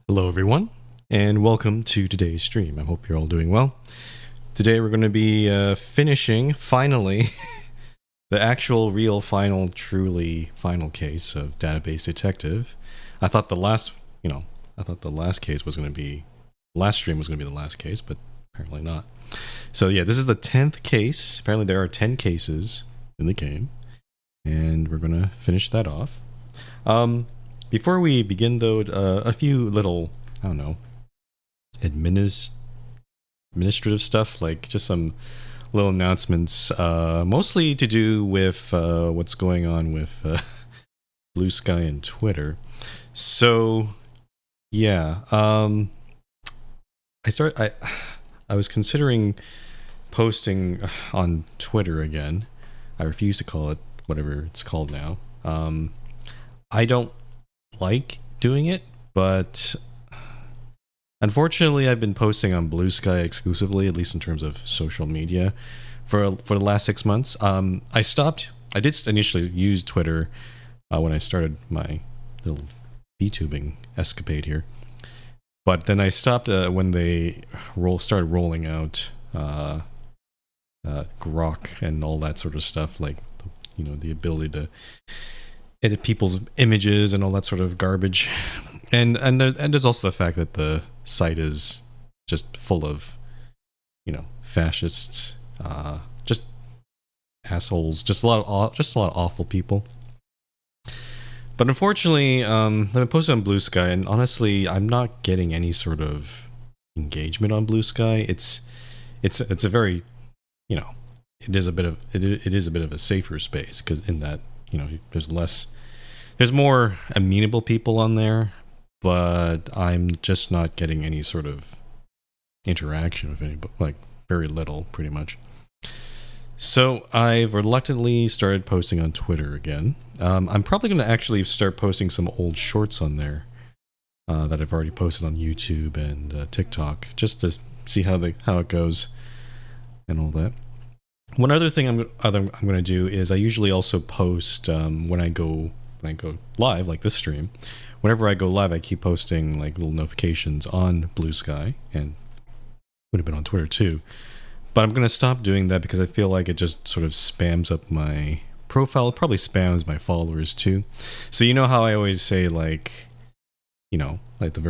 Hello, everyone, and welcome to today's stream. I hope you're all doing well. Today, we're going to be finishing, finally, the actual, real, final, truly final case of Database Detective. I thought the last, case was going to be, last stream was going to be the last case, but apparently not. So yeah, this is the 10th case. Apparently, there are 10 cases in the game, and we're going to finish that off. Before we begin, though, a few little, I don't know, administrative stuff, like just some little announcements, mostly to do with what's going on with Blue Sky and Twitter. So, yeah, I was considering posting on Twitter again. I refuse to call it whatever it's called now. I don't like doing it, but unfortunately I've been posting on Blue Sky exclusively, at least in terms of social media, for the last 6 months. I did initially use Twitter when I started my little VTubing escapade here, but then I stopped when they started rolling out Grok and all that sort of stuff, like, you know, the ability to edit people's images and all that sort of garbage, and there's also the fact that the site is just full of, you know, fascists, just assholes, just a lot of awful people. But unfortunately, I've been posting on Blue Sky, and honestly, I'm not getting any sort of engagement on Blue Sky. It's a very, you know, it is a bit of a safer space, because in that, you know, there's more amenable people on there, but I'm just not getting any sort of interaction with anybody, like very little, pretty much. So I've reluctantly started posting on Twitter again. I'm probably going to actually start posting some old shorts on there that I've already posted on YouTube and TikTok, just to see how it goes and all that. One other thing I'm going to do is I usually also post when I go live, like this stream. Whenever I go live, I keep posting like little notifications on Blue Sky, and would have been on Twitter too. But I'm going to stop doing that because I feel like it just sort of spams up my profile. It probably spams my followers too. So you know how I always say, like, you know, like at the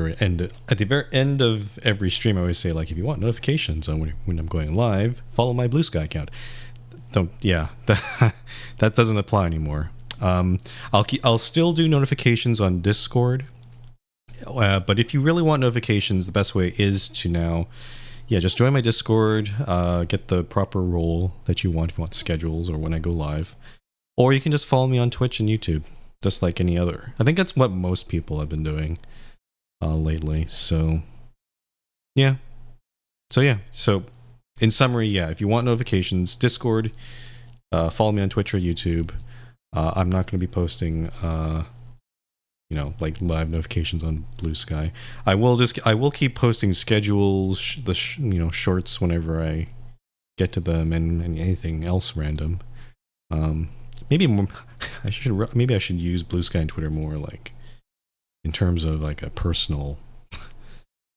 very end of every stream, I always say, like, if you want notifications on when I'm going live, follow my Blue Sky account. That doesn't apply anymore. I'll still do notifications on Discord, but if you really want notifications, the best way is to now, just join my Discord, get the proper role that you want if you want schedules or when I go live, or you can just follow me on Twitch and YouTube, just like any other. I think that's what most people have been doing lately. So in summary, if you want notifications, Discord, follow me on Twitch or YouTube. I'm not going to be posting, like live notifications on Blue Sky. I will keep posting schedules, shorts whenever I get to them, and anything else random. Maybe I should use Blue Sky and Twitter more, like, in terms of like a personal,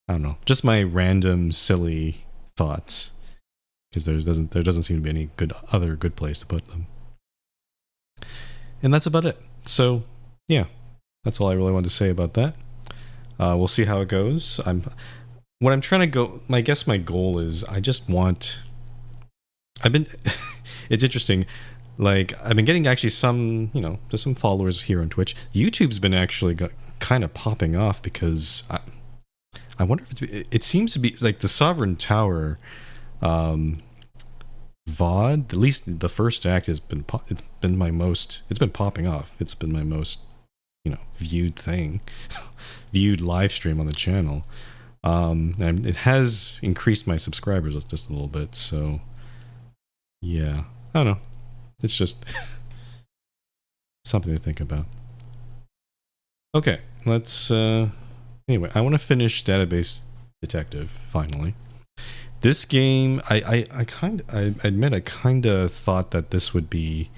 I don't know, just my random silly thoughts, because there doesn't seem to be any other good place to put them. And that's about it. So, that's all I really wanted to say about that. We'll see how it goes. I guess my goal is, it's interesting. Like, I've been getting actually some, there's some followers here on Twitch. YouTube's been actually kind of popping off, because I wonder if it seems to be like the Sovereign Tower, VOD, at least the first act it's been popping off. It's been my most, viewed live stream on the channel. And it has increased my subscribers just a little bit. So I don't know. It's just something to think about. Okay, let's anyway, I want to finish Database Detective finally. This game, I admit I kind of thought that this would be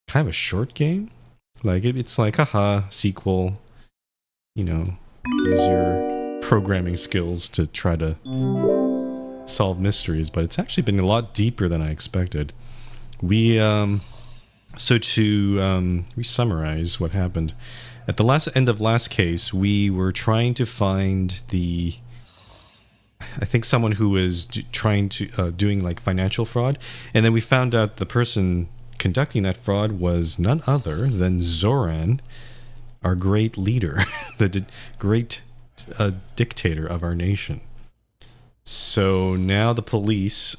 kind of a short game. Like, it's like, haha, sequel, use your programming skills to try to solve mysteries, but it's actually been a lot deeper than I expected. We so to re-summarize what happened at the end of last case, we were trying to find I think someone who was trying to doing like financial fraud, and then we found out the person conducting that fraud was none other than Zoran, our great leader, the great dictator of our nation. So now the police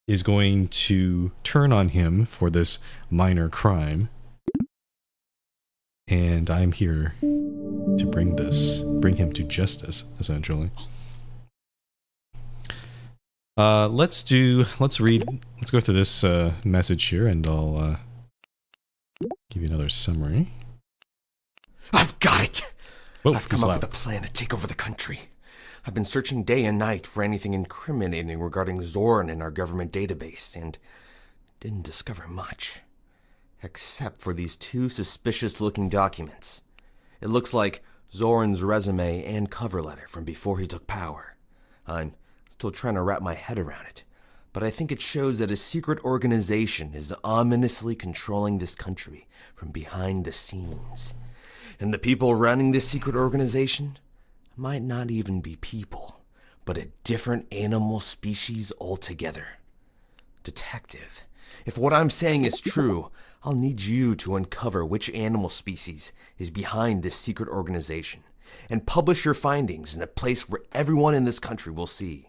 is going to turn on him for this minor crime, and I'm here to bring him to justice, essentially. Let's go through this message here, and I'll give you another summary. I've got it! Whoa, I've come up with a plan to take over the country. I've been searching day and night for anything incriminating regarding Zoran in our government database, and didn't discover much. Except for these two suspicious-looking documents. It looks like Zoran's resume and cover letter from before he took power. I'm still trying to wrap my head around it, but I think it shows that a secret organization is ominously controlling this country from behind the scenes. And the people running this secret organization might not even be people, but a different animal species altogether. Detective, if what I'm saying is true, I'll need you to uncover which animal species is behind this secret organization and publish your findings in a place where everyone in this country will see,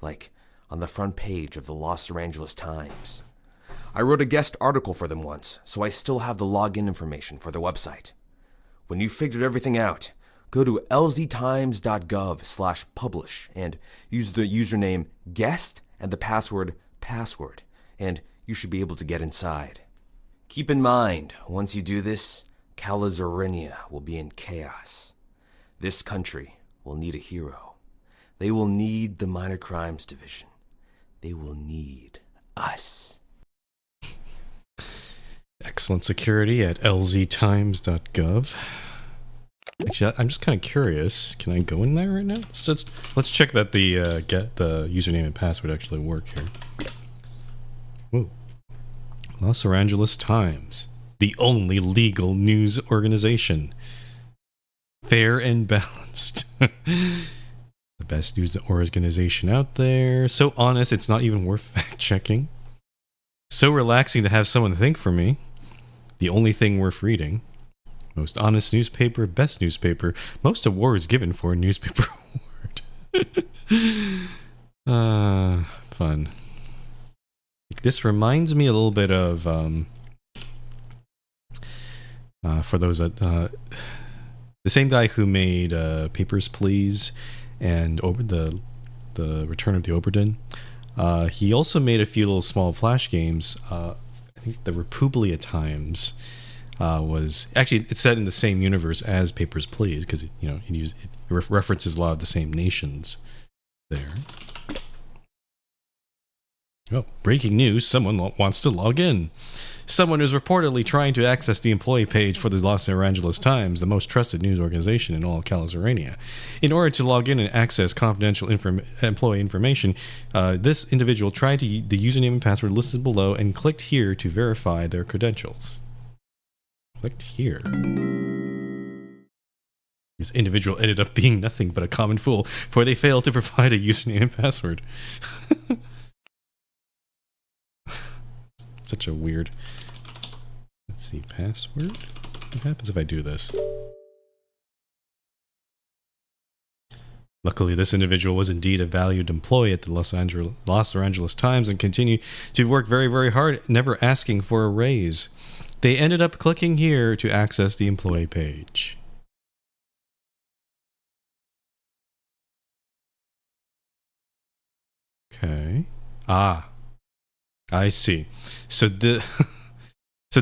like on the front page of the Los Angeles Times. I wrote a guest article for them once, so I still have the login information for their website. When you've figured everything out, go to lztimes.gov/publish and use the username guest and the password, and you should be able to get inside. Keep in mind, once you do this, Cala Zorenia will be in chaos. This country will need a hero. They will need the Minor Crimes Division. They will need us. Excellent security at lztimes.gov. Actually, I'm just kind of curious. Can I go in there right now? Let's check that the username and password actually work here. Whoa. Los Angeles Times, the only legal news organization. Fair and balanced. The best news organization out there. So honest, it's not even worth fact-checking. So relaxing to have someone think for me. The only thing worth reading. Most honest newspaper, best newspaper, most awards given for a newspaper award. Fun. This reminds me a little bit of, for those that, the same guy who made Papers, Please and the Return of the Obra Dinn. He also made a few little small flash games. I think the Republia Times was actually, it's set in the same universe as Papers, Please, because it references a lot of the same nations there. Oh, breaking news, someone wants to log in. Someone is reportedly trying to access the employee page for the Los Angeles Times, the most trusted news organization in all Cala Zorenia. In order to log in and access confidential employee information, this individual tried the username and password listed below and clicked here to verify their credentials. Clicked here. This individual ended up being nothing but a common fool, for they failed to provide a username and password. Such a weird... Let's see, password? What happens if I do this? Luckily, this individual was indeed a valued employee at the Los Angeles Times and continued to work very, very hard, never asking for a raise. They ended up clicking here to access the employee page. Okay. Ah. I see. So the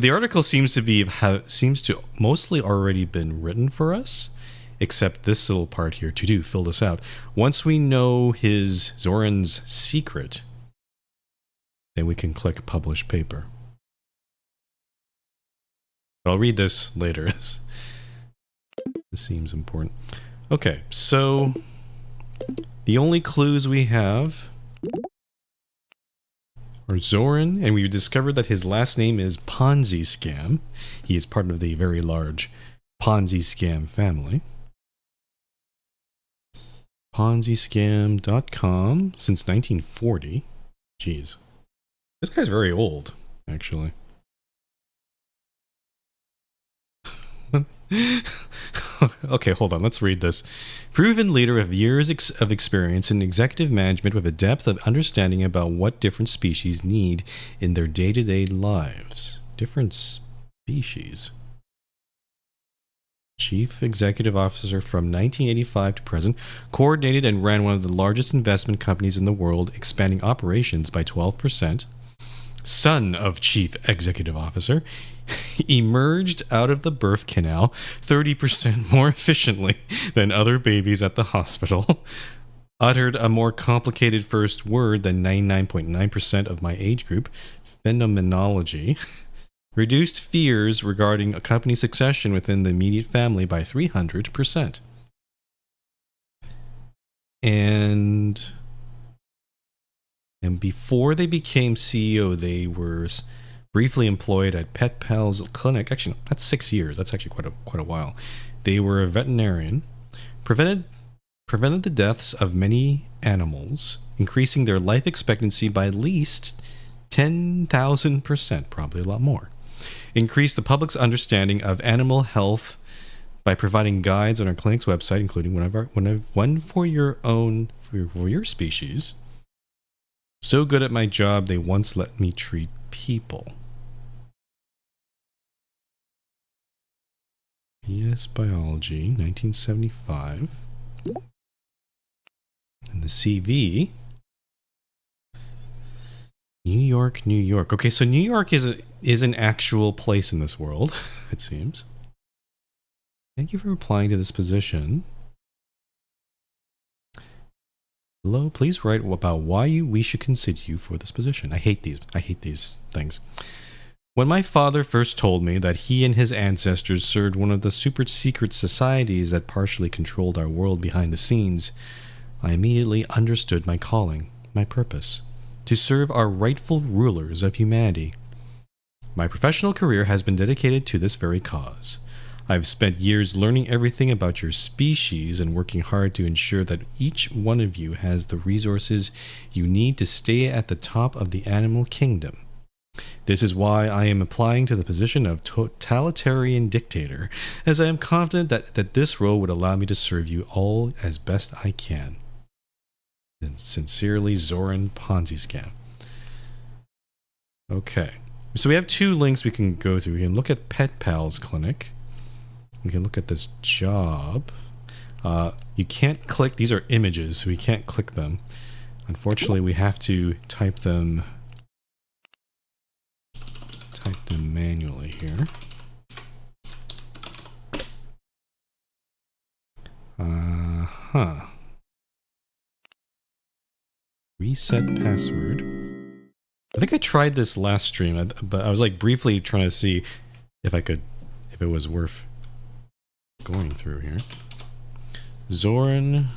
article seems to mostly already been written for us, except this little part here to fill this out. Once we know Zoran's secret, then we can click publish paper. But I'll read this later. This seems important. Okay, so the only clues we have are Zoran, and we've discovered that his last name is Ponzi Scam. He is part of the very large Ponzi Scam family. PonziScam.com since 1940. Jeez. This guy's very old, actually. Okay, hold on. Let's read this. Proven leader of years of experience in executive management with a depth of understanding about what different species need in their day-to-day lives. Different species. Chief Executive Officer from 1985 to present, coordinated and ran one of the largest investment companies in the world, expanding operations by 12%. Son of Chief Executive Officer, emerged out of the birth canal 30% more efficiently than other babies at the hospital. Uttered a more complicated first word than 99.9% of my age group. Phenomenology. Reduced fears regarding a company succession within the immediate family by 300%. And before they became CEO, they were briefly employed at Pet Pals Clinic. Actually, no, that's 6 years. That's actually quite a while. They were a veterinarian. Prevented the deaths of many animals, increasing their life expectancy by at least 10,000%, probably a lot more. Increase the public's understanding of animal health by providing guides on our clinic's website, including one for your species. So good at my job, they once let me treat people. BS Biology, 1975. And the CV. New York, New York. Okay, so New York is an actual place in this world, it seems. Thank you for applying to this position. Hello, please write about why we should consider you for this position. I hate these things. When my father first told me that he and his ancestors served one of the super secret societies that partially controlled our world behind the scenes, I immediately understood my calling, my purpose. To serve our rightful rulers of humanity. My professional career has been dedicated to this very cause. I've spent years learning everything about your species and working hard to ensure that each one of you has the resources you need to stay at the top of the animal kingdom. This is why I am applying to the position of totalitarian dictator, as I am confident that this role would allow me to serve you all as best I can. And sincerely, Zoran Ponzi Scam. Okay. So we have 2 links we can go through. We can look at Pet Pals Clinic. We can look at this job. You can't click. These are images, so we can't click them. Unfortunately, we have to type them manually here. Reset password. I think I tried this last stream, but I was like briefly trying to see if it was worth going through here. Zoran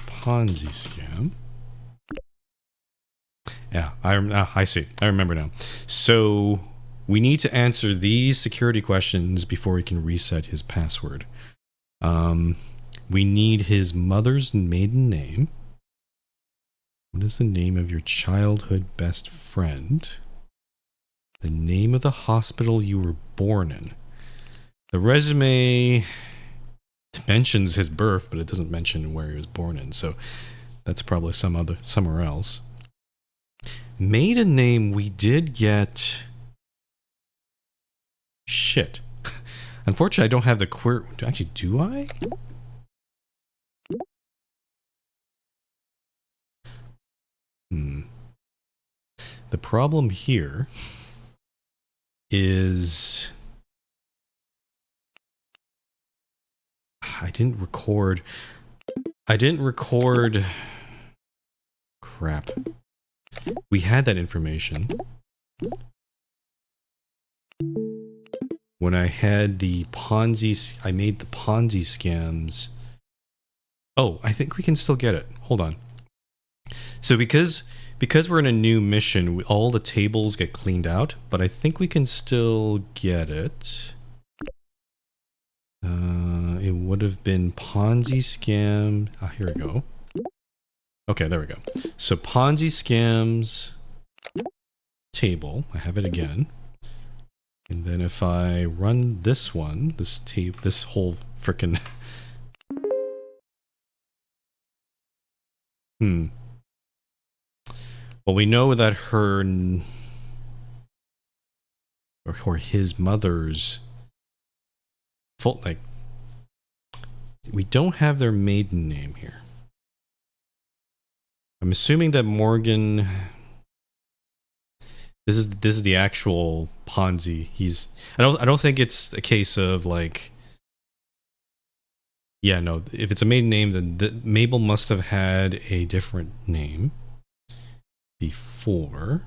Ponzi Scam. Yeah, I see. I remember now. So we need to answer these security questions before we can reset his password. We need his mother's maiden name. What is the name of your childhood best friend? The name of the hospital you were born in. The resume mentions his birth, but it doesn't mention where he was born in, so that's probably somewhere else. Maiden name, we did get... Shit. Unfortunately, I don't have the query. Actually, do I? The problem here is I didn't record. Crap. We had that information. when I had the Ponzi, I made the Ponzi scams. Oh, I think we can still get it. Hold on. So because we're in a new mission, all the tables get cleaned out, but I think we can still get it. It would have been Ponzi scam. Ah, here we go. Okay, there we go. So Ponzi scams table. I have it again. And then if I run this one, this whole frickin' Well, we know that her or his mother's full, like, we don't have their maiden name here. I'm assuming that Morgan, this is the actual Ponzi. I don't think it's a case of like, yeah, no, if it's a maiden name, then Mabel must have had a different name before.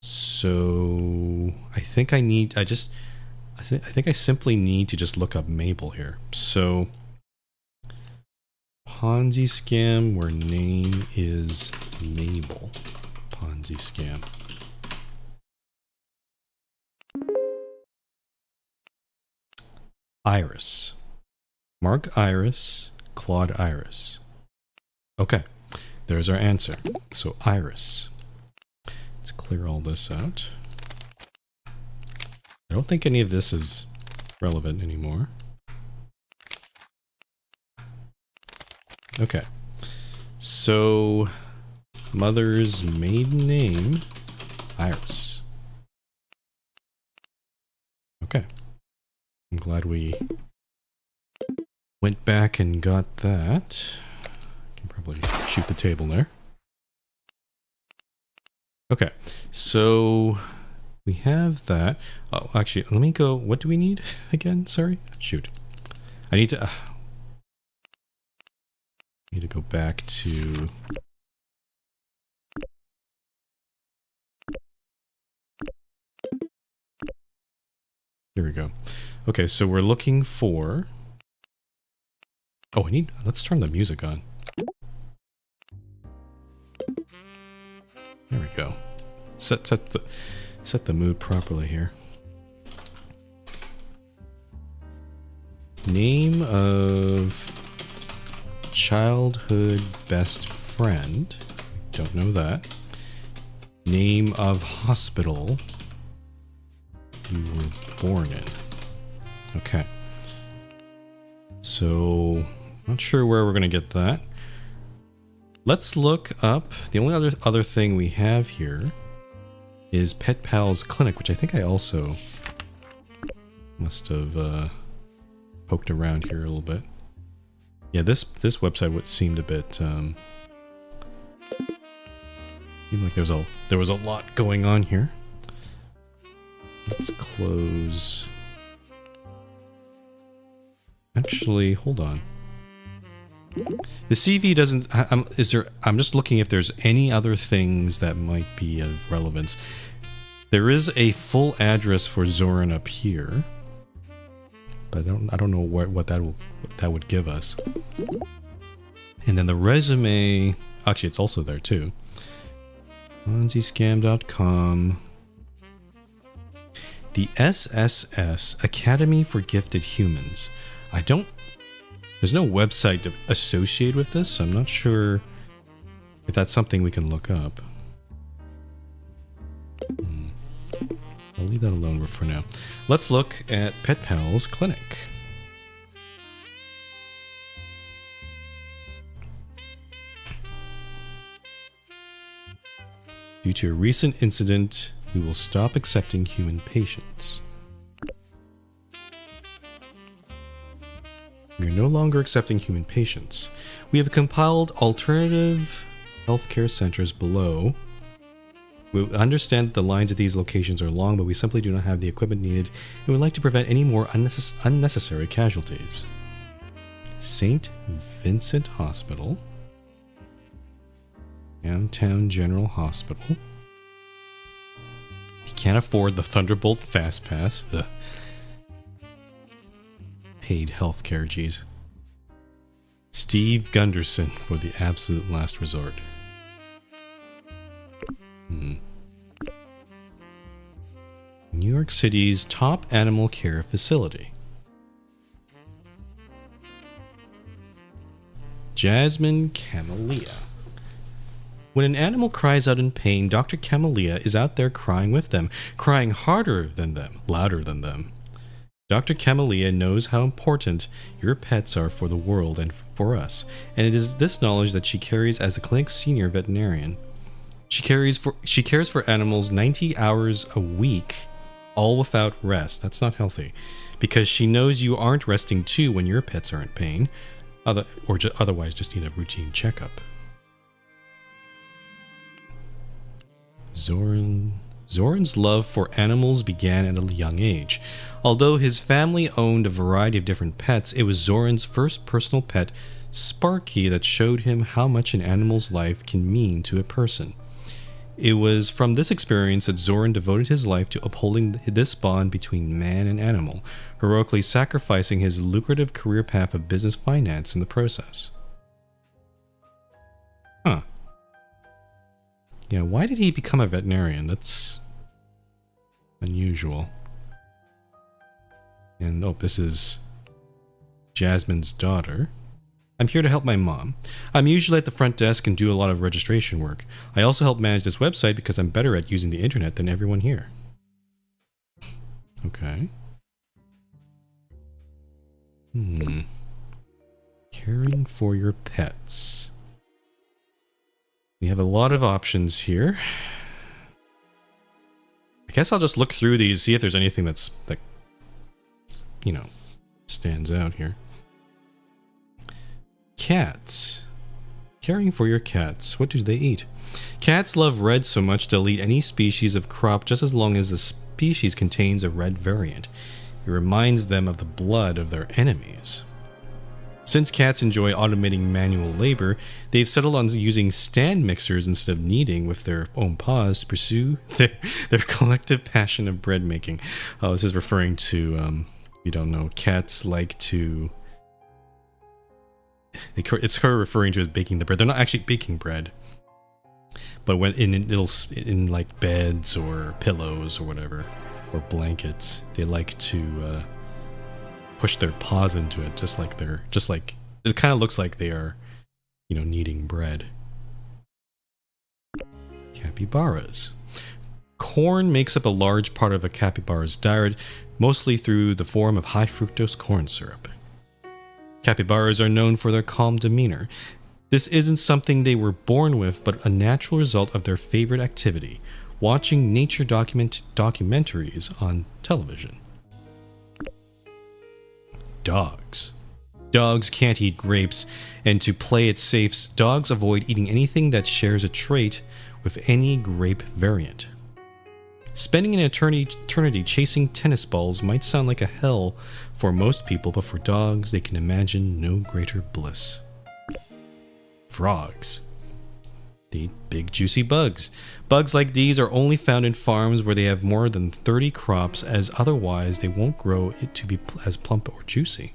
So I think I think I simply need to just look up Mabel here. So Ponzi scam where name is Mabel. Ponzi scam. Iris. Mark Iris, Claude Iris. Okay, there's our answer. So Iris. Let's clear all this out. I don't think any of this is relevant anymore. Okay. So mother's maiden name, Iris. Okay. I'm glad we went back and got that. Can probably shoot the table there. Okay, so we have that. Oh, actually, let me go. What do we need again? Sorry. Shoot. I need to go back to here we go. Okay, so we're looking for, oh, let's turn the music on. There we go. Set the mood properly here. Name of childhood best friend. Don't know that. Name of hospital you were born in. Okay. So, not sure where we're gonna get that. Let's look up, the only other thing we have here is Pet Pals Clinic, which I think I also must have poked around here a little bit. Yeah, this website seemed a bit seemed like there was a lot going on here. Let's close. Actually, hold on. The CV doesn't. I'm just looking if there's any other things that might be of relevance. There is a full address for Zoran up here, but I don't know what that would give us. And then the resume. Actually, it's also there too. Ponziscam.com. The SSS Academy for Gifted Humans. There's no website associated with this, so I'm not sure if that's something we can look up. I'll leave that alone for now. Let's look at Pet Pals Clinic. Due to a recent incident, we will stop accepting human patients. We are no longer accepting human patients. We have compiled alternative healthcare centers below. We understand that the lines at these locations are long, but we simply do not have the equipment needed and would like to prevent any more unnecessary casualties. St. Vincent Hospital. Downtown General Hospital. Can't afford the Thunderbolt Fast Pass. Ugh. Paid healthcare, geez. Steve Gunderson for the absolute last resort. New York City's top animal care facility. Jasmine Camellia. When an animal cries out in pain, Dr. Camellia is out there crying with them, crying harder than them, louder than them. Dr. Camellia knows how important your pets are for the world and for us, and it is this knowledge that she carries as the clinic's senior veterinarian. She cares for animals 90 hours a week, all without rest. That's not healthy, because she knows you aren't resting too when your pets are in pain, otherwise just need a routine checkup. Zoran's love for animals began at a young age. Although his family owned a variety of different pets, it was Zoran's first personal pet, Sparky, that showed him how much an animal's life can mean to a person. It was from this experience that Zoran devoted his life to upholding this bond between man and animal, heroically sacrificing his lucrative career path of business finance in the process. Huh. Yeah, why did he become a veterinarian? That's unusual. And this is Jasmine's daughter. I'm here to help my mom. I'm usually at the front desk and do a lot of registration work. I also help manage this website because I'm better at using the internet than everyone here. Okay. Caring for your pets. We have a lot of options here. I guess I'll just look through these, see if there's anything that stands out here. Cats. Caring for your cats. What do they eat? Cats love red so much they'll eat any species of crop just as long as the species contains a red variant. It reminds them of the blood of their enemies. Since cats enjoy automating manual labor, they've settled on using stand mixers instead of kneading with their own paws to pursue their collective passion of bread making. This is referring to, you don't know, cats like to... It's kind of referring to as baking the bread. They're not actually baking bread, but when in like beds or pillows or whatever, or blankets, they like to push their paws into it, just like it kind of looks like they are, kneading bread. Capybaras. Corn makes up a large part of a capybara's diet, mostly through the form of high fructose corn syrup. Capybaras are known for their calm demeanor. This isn't something they were born with, but a natural result of their favorite activity, watching nature documentaries on television. Dogs. Dogs can't eat grapes, and to play it safe, dogs avoid eating anything that shares a trait with any grape variant. Spending an eternity chasing tennis balls might sound like a hell for most people, but for dogs, they can imagine no greater bliss. Frogs. They eat big, juicy bugs. Bugs like these are only found in farms where they have more than 30 crops, as otherwise they won't grow it to be as plump or juicy.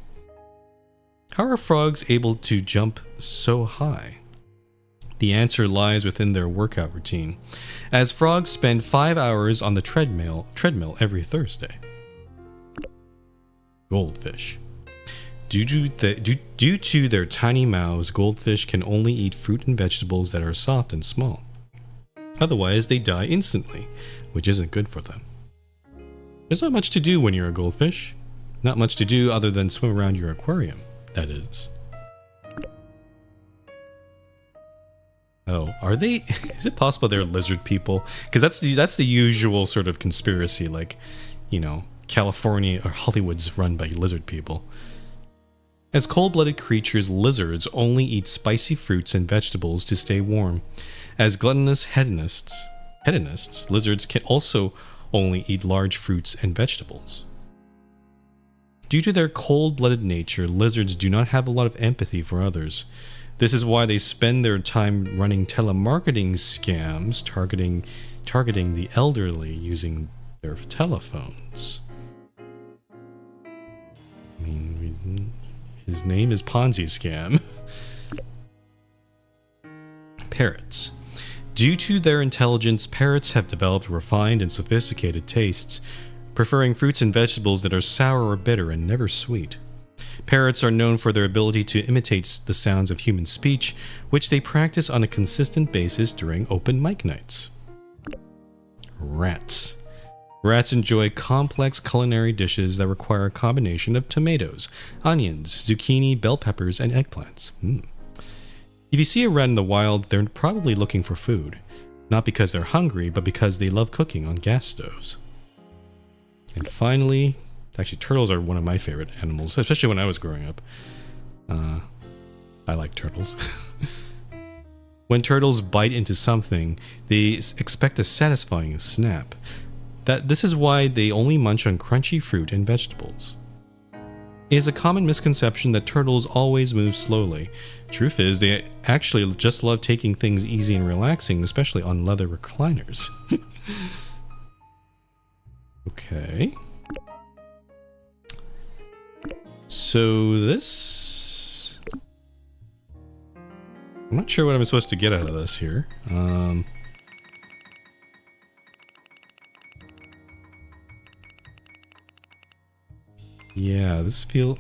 How are frogs able to jump so high? The answer lies within their workout routine, as frogs spend 5 hours on the treadmill every Thursday. Goldfish. Due to their tiny mouths, goldfish can only eat fruit and vegetables that are soft and small. Otherwise, they die instantly, which isn't good for them. There's not much to do when you're a goldfish. Not much to do other than swim around your aquarium, that is. Oh, are they? Is it possible they're lizard people? Because that's the usual sort of conspiracy, like, California or Hollywood's run by lizard people. As cold-blooded creatures, lizards only eat spicy fruits and vegetables to stay warm. As gluttonous hedonists, lizards can also only eat large fruits and vegetables. Due to their cold-blooded nature, lizards do not have a lot of empathy for others. This is why they spend their time running telemarketing scams targeting the elderly using their telephones. I mean, his name is Ponzi Scam. Parrots. Due to their intelligence, parrots have developed refined and sophisticated tastes, preferring fruits and vegetables that are sour or bitter and never sweet. Parrots are known for their ability to imitate the sounds of human speech, which they practice on a consistent basis during open mic nights. Rats. Rats enjoy complex culinary dishes that require a combination of tomatoes, onions, zucchini, bell peppers, and eggplants. If you see a rat in the wild, they're probably looking for food. Not because they're hungry, but because they love cooking on gas stoves. And finally, actually turtles are one of my favorite animals, especially when I was growing up. I like turtles. When turtles bite into something, they expect a satisfying snap. This is why they only munch on crunchy fruit and vegetables. It is a common misconception that turtles always move slowly. Truth is, they actually just love taking things easy and relaxing, especially on leather recliners. Okay. So this... I'm not sure what I'm supposed to get out of this here. Yeah, this feel...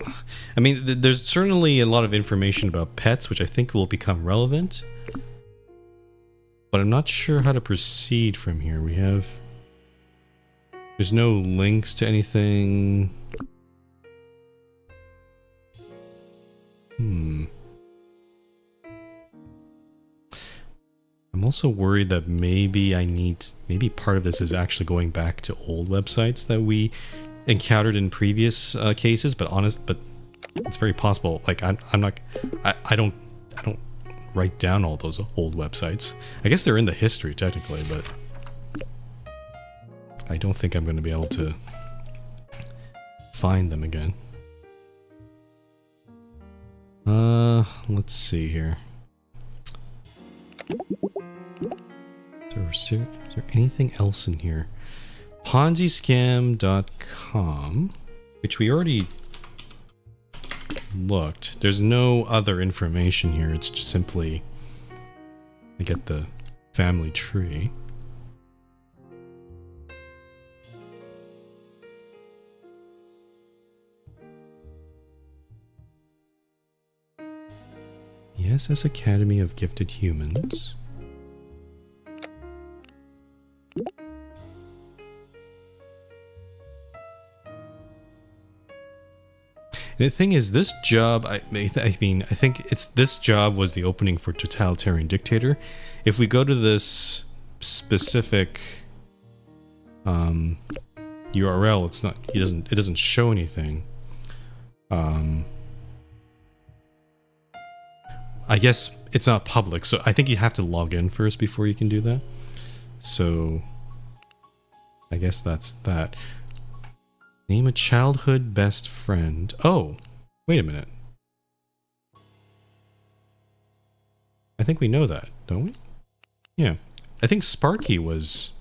I mean, there's certainly a lot of information about pets, which I think will become relevant. But I'm not sure how to proceed from here. We have... There's no links to anything. I'm also worried that maybe maybe part of this is actually going back to old websites that we encountered in previous cases, but it's very possible. Like I don't write down all those old websites. I guess they're in the history technically, but I don't think I'm going to be able to find them again. Let's see here. Is there anything else in here? Ponziscam.com, which we already looked. There's no other information here. It's just simply I get the family tree. ESS Academy of Gifted Humans. And the thing is, this job, I think this job was the opening for Totalitarian Dictator. If we go to this specific URL, it's not. It doesn't show anything. I guess it's not public, so I think you have to log in first before you can do that. So I guess that's that. Name a childhood best friend. Oh, wait a minute. I think we know that, don't we? Yeah. I think Sparky was...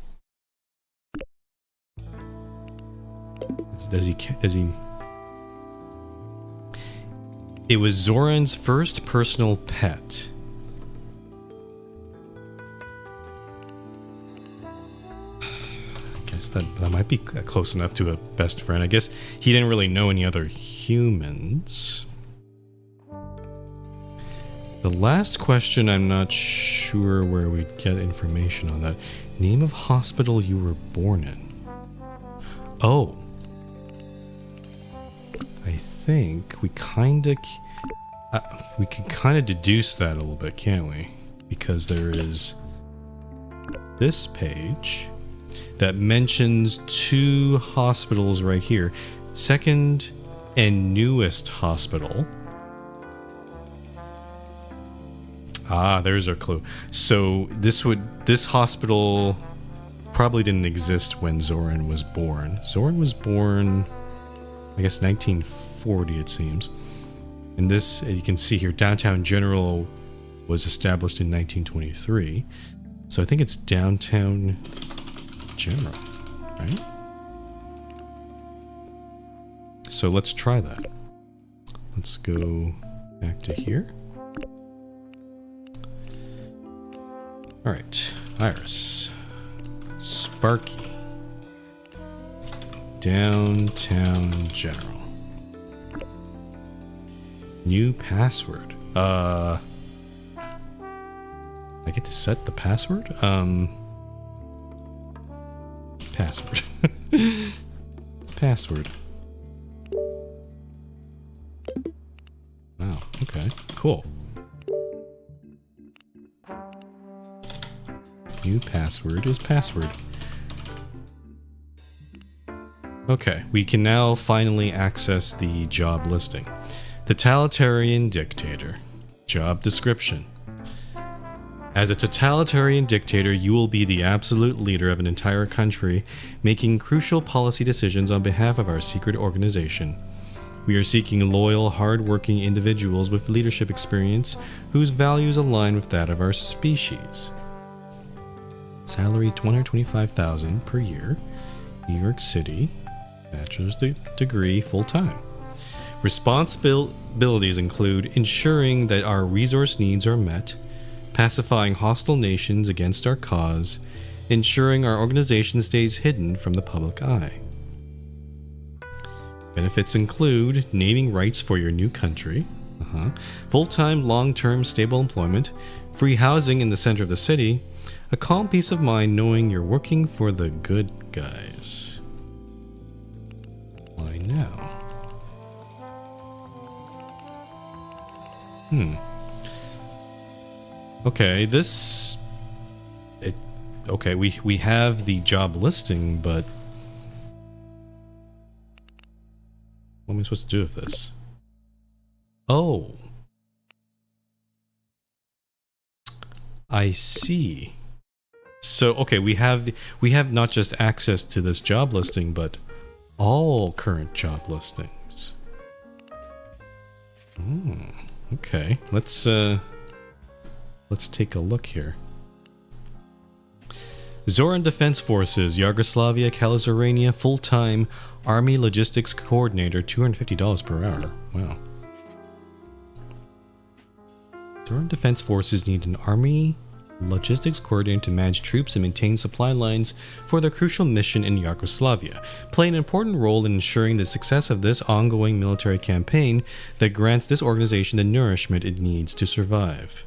Does he... It was Zoran's first personal pet. That might be close enough to a best friend. I guess he didn't really know any other humans. The last question, I'm not sure where we'd get information on that. Name of hospital you were born in. Oh. I think we can kind of deduce that a little bit, can't we? Because there is this page that mentions two hospitals right here. Second and newest hospital. Ah, there's our clue. So this hospital probably didn't exist when Zoran was born. Zoran was born I guess 1940 it seems. And this, you can see here, Downtown General was established in 1923. So I think it's Downtown General, right? So let's try that. Let's go back to here. All right, Iris, Sparky, Downtown General. New password. I get to set the password? Password. Password. Wow, okay, cool. New password is password. Okay, we can now finally access the job listing. Totalitarian dictator. Job description. As a totalitarian dictator, you will be the absolute leader of an entire country, making crucial policy decisions on behalf of our secret organization. We are seeking loyal, hard-working individuals with leadership experience whose values align with that of our species. Salary $225,000 per year. New York City. Bachelor's degree, full-time. Responsibilities include ensuring that our resource needs are met, pacifying hostile nations against our cause, ensuring our organization stays hidden from the public eye. Benefits include naming rights for your new country, full-time, long-term, stable employment, free housing in the center of the city, a calm peace of mind knowing you're working for the good guys. Why now? Okay, okay, we have the job listing, but what am I supposed to do with this? Oh. I see. So, okay, we have not just access to this job listing, but all current job listings. Okay, let's take a look here. Zoran Defense Forces, Yugoslavia, Kalazorania, full-time Army Logistics Coordinator, $250 per hour. Wow. Zoran Defense Forces need an Army Logistics Coordinator to manage troops and maintain supply lines for their crucial mission in Yugoslavia, play an important role in ensuring the success of this ongoing military campaign that grants this organization the nourishment it needs to survive.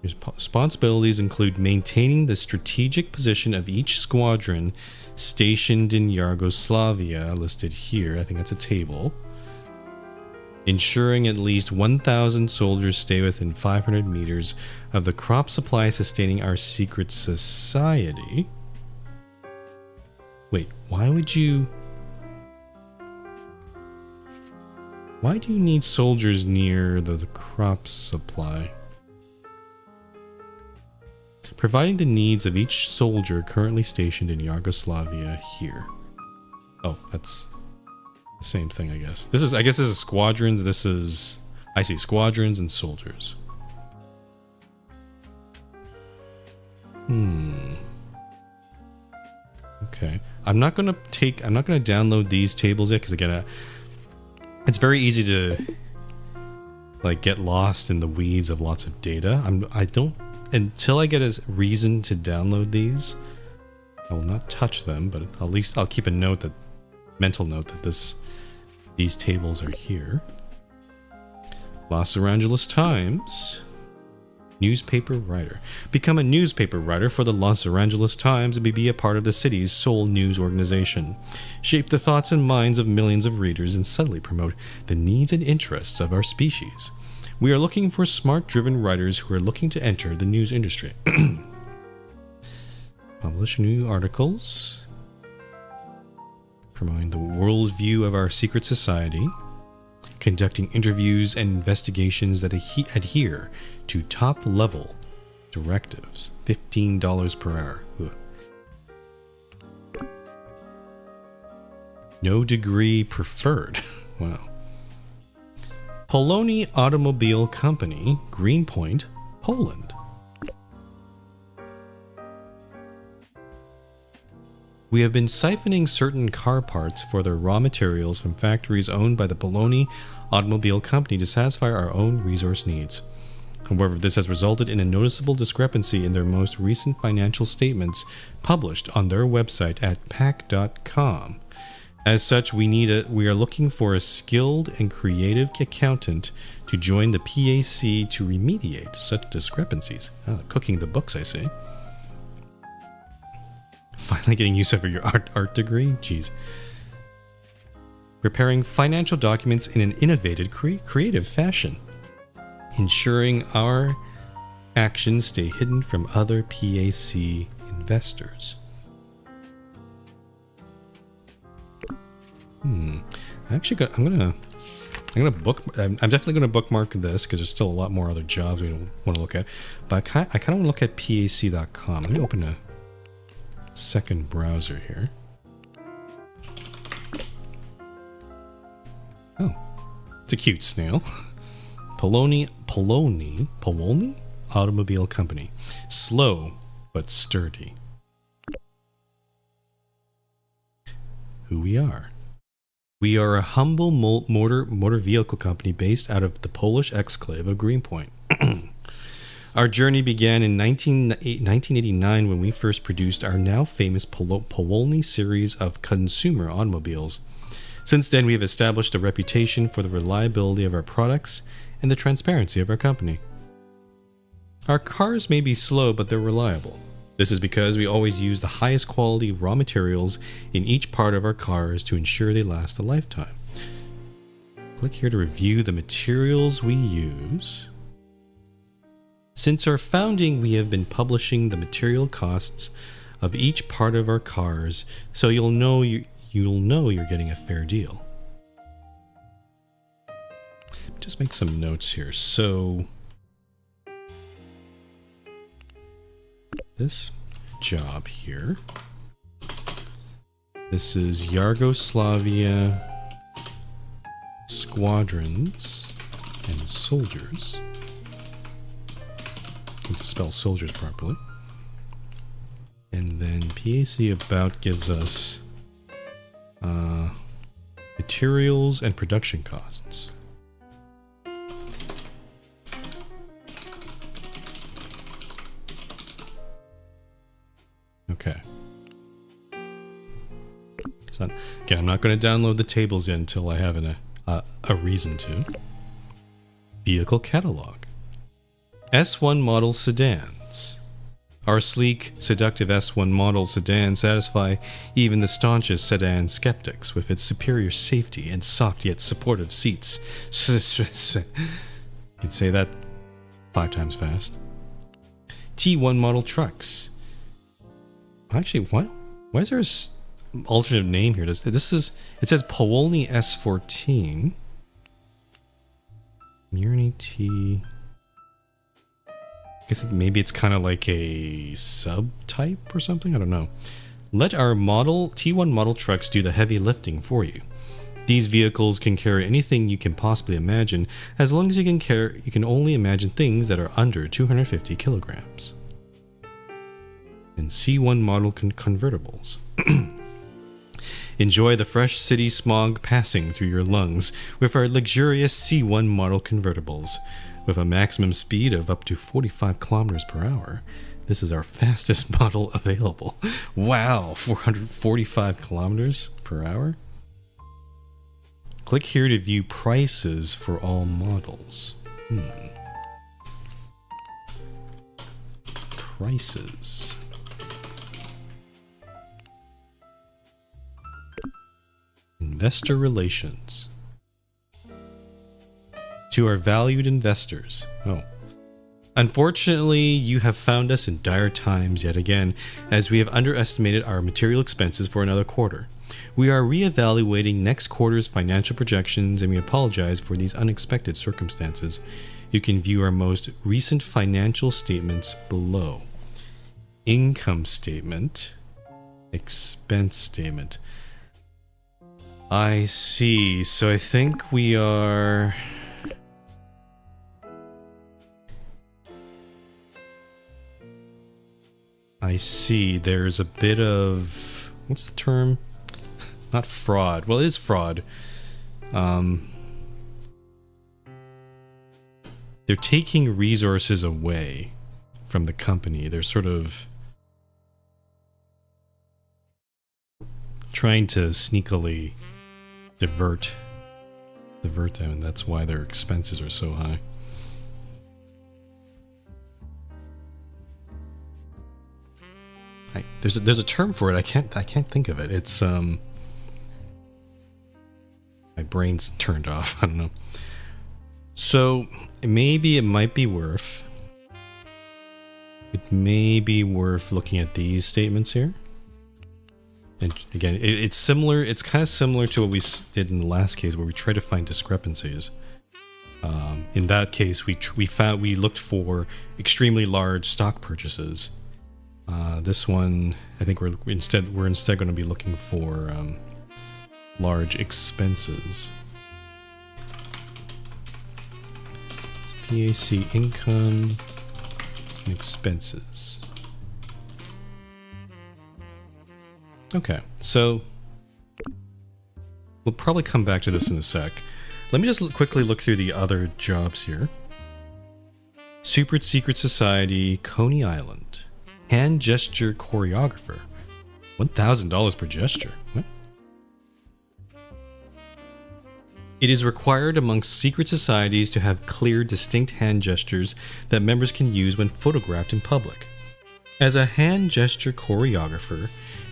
Responsibilities include maintaining the strategic position of each squadron stationed in Yugoslavia, listed here. I think that's a table. Ensuring at least 1,000 soldiers stay within 500 meters of the crop supply sustaining our secret society. Wait, why do you need soldiers near the crop supply? Providing the needs of each soldier currently stationed in Yugoslavia here. Oh, that's the same thing, I guess. I guess this is squadrons. I see squadrons and soldiers. Okay. I'm not gonna download these tables yet, because again, it's very easy to get lost in the weeds of lots of data. Until I get a reason to download these, I will not touch them, but at least I'll keep a mental note that these tables are here. Los Angeles Times. Newspaper writer. Become a newspaper writer for the Los Angeles Times and be a part of the city's sole news organization. Shape the thoughts and minds of millions of readers and subtly promote the needs and interests of our species. We are looking for smart, driven writers who are looking to enter the news industry. Publish new articles. Promoting the worldview of our secret society. Conducting interviews and investigations that adhere to top-level directives. $15 per hour. Ugh. No degree preferred. Wow. Poloni Automobile Company, Greenpoint, Poland. We have been siphoning certain car parts for their raw materials from factories owned by the Poloni Automobile Company to satisfy our own resource needs. However, this has resulted in a noticeable discrepancy in their most recent financial statements published on their website at pac.com. As such, we are looking for a skilled and creative accountant to join the PAC to remediate such discrepancies. Cooking the books, I say. Finally getting use of your art degree? Jeez. Preparing financial documents in an innovative, creative fashion. Ensuring our actions stay hidden from other PAC investors. I'm definitely gonna bookmark this because there's still a lot more other jobs we want to look at. But I kind of want to look at pac.com. Let me open a second browser here. Oh, it's a cute snail. Poloni Automobile Company. Slow but sturdy. Who we are. We are a humble motor vehicle company based out of the Polish exclave of Greenpoint. Our journey began in 1989 when we first produced our now famous Poloni series of consumer automobiles. Since then, we have established a reputation for the reliability of our products and the transparency of our company. Our cars may be slow, but they're reliable. This is because we always use the highest quality raw materials in each part of our cars to ensure they last a lifetime. Click here to review the materials we use. Since our founding, we have been publishing the material costs of each part of our cars, so you'll know you're getting a fair deal. Just make some notes here. So this job here. This is Yugoslavia Squadrons and Soldiers. I need to spell soldiers properly. And then PAC About gives us materials and production costs. Okay. So, again, I'm not going to download the tables yet until I have a reason to. Vehicle catalog. S1 model sedans. Our sleek, seductive S1 model sedan satisfy even the staunchest sedan skeptics with its superior safety and soft yet supportive seats. You can say that 5 times fast. T1 model trucks. Actually, why is there an alternate name here? It says Poloni S14. Murney T. I guess maybe it's kind of like a subtype or something. I don't know. Let our T1 model trucks do the heavy lifting for you. These vehicles can carry anything you can possibly imagine, as long as you can only imagine things that are under 250 kilograms. And C1 model convertibles. Enjoy the fresh city smog passing through your lungs with our luxurious C1 model convertibles. With a maximum speed of up to 45 kilometers per hour. This is our fastest model available. Wow, 445 kilometers per hour? Click here to view prices for all models. Prices. Investor relations. To our valued investors. Unfortunately, you have found us in dire times yet again, as we have underestimated our material expenses for another quarter. We are reevaluating next quarter's financial projections, and we apologize for these unexpected circumstances. You can view our most recent financial statements below. Income statement. Expense statement. I see. So I think we are... I see. There's a bit of... What's the term? Not fraud. Well, it is fraud. They're taking resources away from the company. They're sort of trying to sneakily divert them, and that's why their expenses are so high. There's a term for it. I can't think of it. It's my brain's turned off. I don't know. So maybe it might be worth. It may be worth looking at these statements here. And again, it's similar. It's kind of similar to what we did in the last case, where we tried to find discrepancies. In that case, we looked for extremely large stock purchases. This one, I think we're instead going to be looking for large expenses. PAC income and expenses. Okay, so we'll probably come back to this in a sec. Let me just quickly look through the other jobs here. Super Secret Society, Coney Island. Hand gesture choreographer. $1,000 per gesture. What? It is required amongst secret societies to have clear, distinct hand gestures that members can use when photographed in public. As a hand gesture choreographer,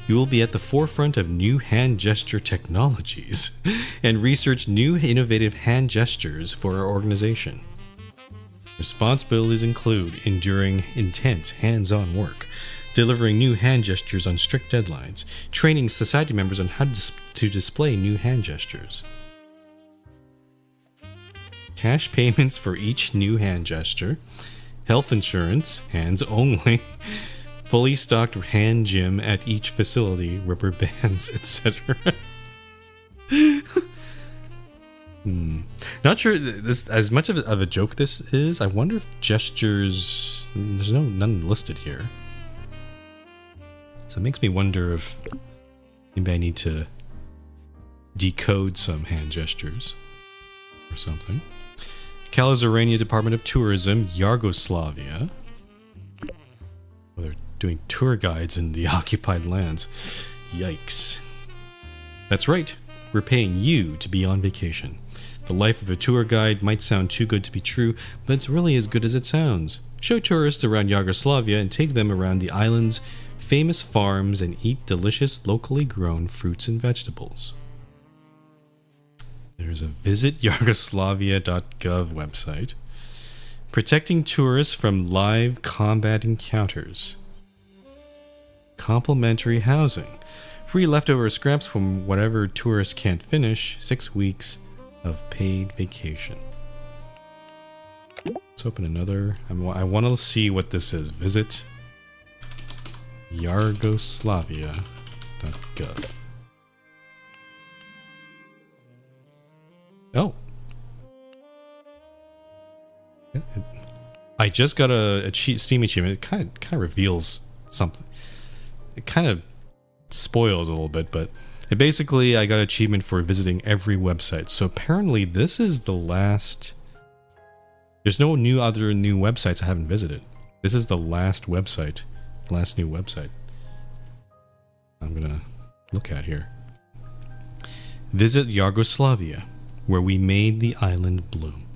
you will be at the forefront of new hand gesture technologies and research new innovative hand gestures for our organization. Responsibilities include enduring intense hands-on work, delivering new hand gestures on strict deadlines, training society members on how to display new hand gestures. Cash payments for each new hand gesture, health insurance, hands only, fully stocked hand gym at each facility, rubber bands, etc. Not sure this as much of a joke this is. I wonder if gestures. There's none listed here, so it makes me wonder if maybe I need to decode some hand gestures or something. Kalazarania Department of Tourism, Yugoslavia. Well, they're doing tour guides in the occupied lands. Yikes. That's right. We're paying you to be on vacation. The life of a tour guide might sound too good to be true, but it's really as good as it sounds. Show tourists around Yugoslavia and take them around the island's famous farms and eat delicious locally grown fruits and vegetables. There's a visityugoslavia.gov website. Protecting tourists from live combat encounters. Complimentary housing. Free leftover scraps from whatever tourists can't finish. 6 weeks of paid vacation. Let's open another. I want to see what this is. Visit Yugoslavia.gov. Oh. I just got a Steam achievement. It kind of reveals something. It kind of spoils a little bit, but basically I got an achievement for visiting every website. So apparently this is the last. There's no other new websites I haven't visited. This is the last new website I'm gonna look at here. Visit Yugoslavia, where we made the island bloom.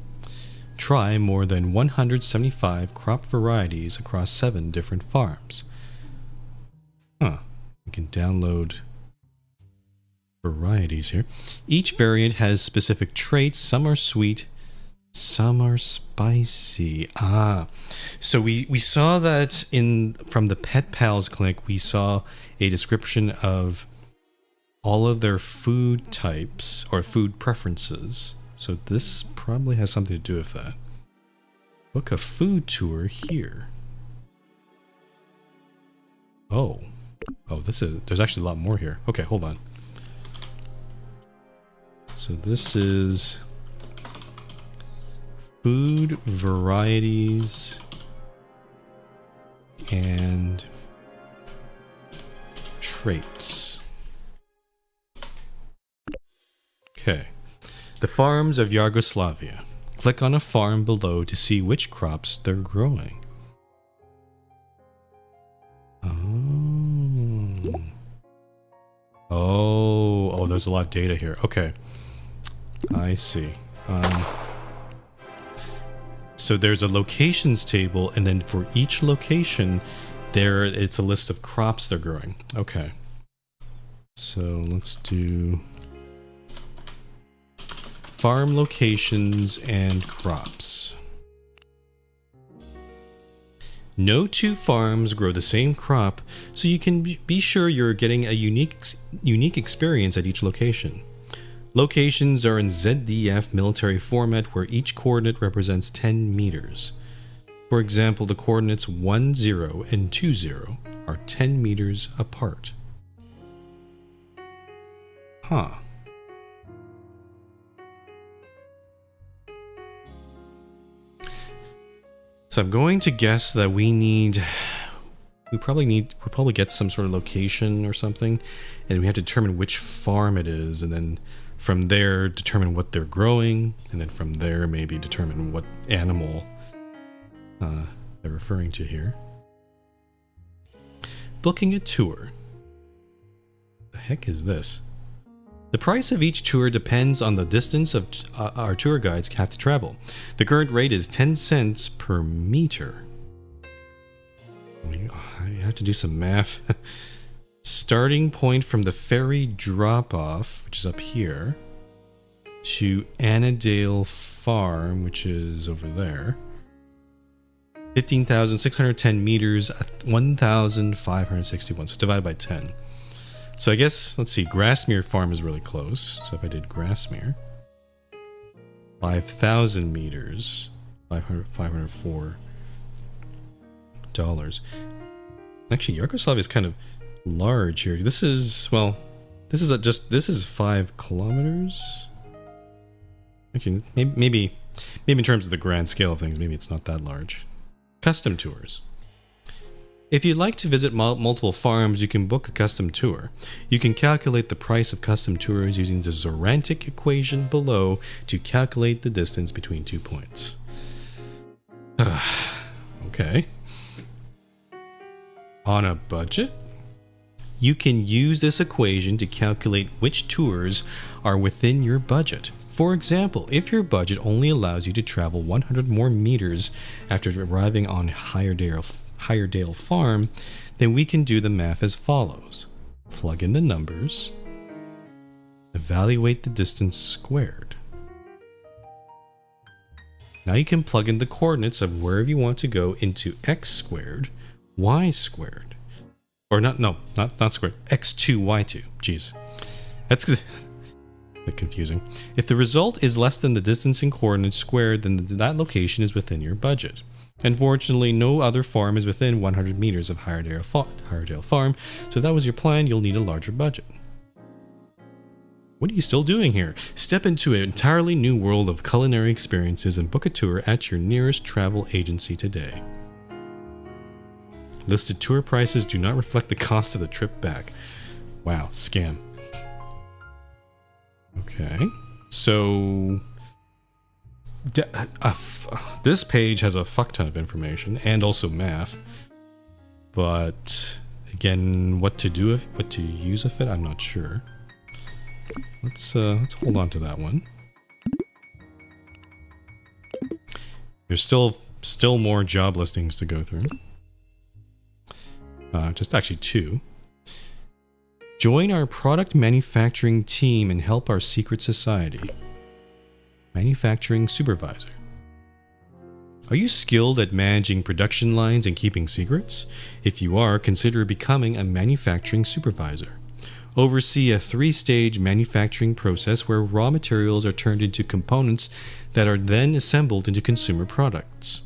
Try more than 175 crop varieties across 7 different farms. Huh. You can download varieties here. Each variant has specific traits. Some are sweet, some are spicy. So we saw that from the Pet Pals Clinic. We saw a description of all of their food types or food preferences. So this probably has something to do with that. Book a food tour here. Oh, there's actually a lot more here. Okay, hold on. So this is food varieties and traits. Okay. The farms of Yugoslavia. Click on a farm below to see which crops they're growing. Oh, there's a lot of data here. Okay. I see. So there's a locations table, and then for each location, it's a list of crops they're growing. Okay. So let's do farm locations and crops. No two farms grow the same crop, so you can be sure you're getting a unique experience at each location. Locations are in ZDF military format where each coordinate represents 10 meters. For example, the coordinates 10 and 20 are 10 meters apart. Huh. So I'm going to guess that we'll probably get some sort of location or something, and we have to determine which farm it is, and then from there determine what they're growing, and then from there maybe determine what animal they're referring to here. Booking a tour. The heck is this? The price of each tour depends on the distance of our tour guides have to travel. The current rate is 10 cents per meter. I have to do some math. Starting point from the ferry drop-off, which is up here, to Annandale Farm, which is over there. 15,610 meters, 1,561. So divided by 10. So I guess, let's see, Grassmere Farm is really close. So if I did Grassmere, 5,000 meters, $504. Actually, Yugoslavia is kind of large here. This is 5 kilometers. Actually, maybe in terms of the grand scale of things, maybe it's not that large. Custom tours. If you'd like to visit multiple farms, you can book a custom tour. You can calculate the price of custom tours using the Zorantic equation below to calculate the distance between 2 points. Okay. On a budget? You can use this equation to calculate which tours are within your budget. For example, if your budget only allows you to travel 100 more meters after arriving on Higherdale Farm, then we can do the math as follows. Plug in the numbers. Evaluate the distance squared. Now you can plug in the coordinates of wherever you want to go into x squared, y squared. Or not squared, x2, y2. Jeez. That's a bit confusing. If the result is less than the distance in coordinates squared, then that location is within your budget. Unfortunately, no other farm is within 100 meters of Higherdale Farm, so if that was your plan, you'll need a larger budget. What are you still doing here? Step into an entirely new world of culinary experiences and book a tour at your nearest travel agency today. Listed tour prices do not reflect the cost of the trip back. Wow, scam. Okay, so this page has a fuck ton of information and also math, but again, what to use with it, I'm not sure. Let's hold on to that one. There's still more job listings to go through. Just actually 2. Join our product manufacturing team and help our secret society. Manufacturing supervisor. Are you skilled at managing production lines and keeping secrets? If you are, consider becoming a manufacturing supervisor. Oversee a 3-stage manufacturing process where raw materials are turned into components that are then assembled into consumer products.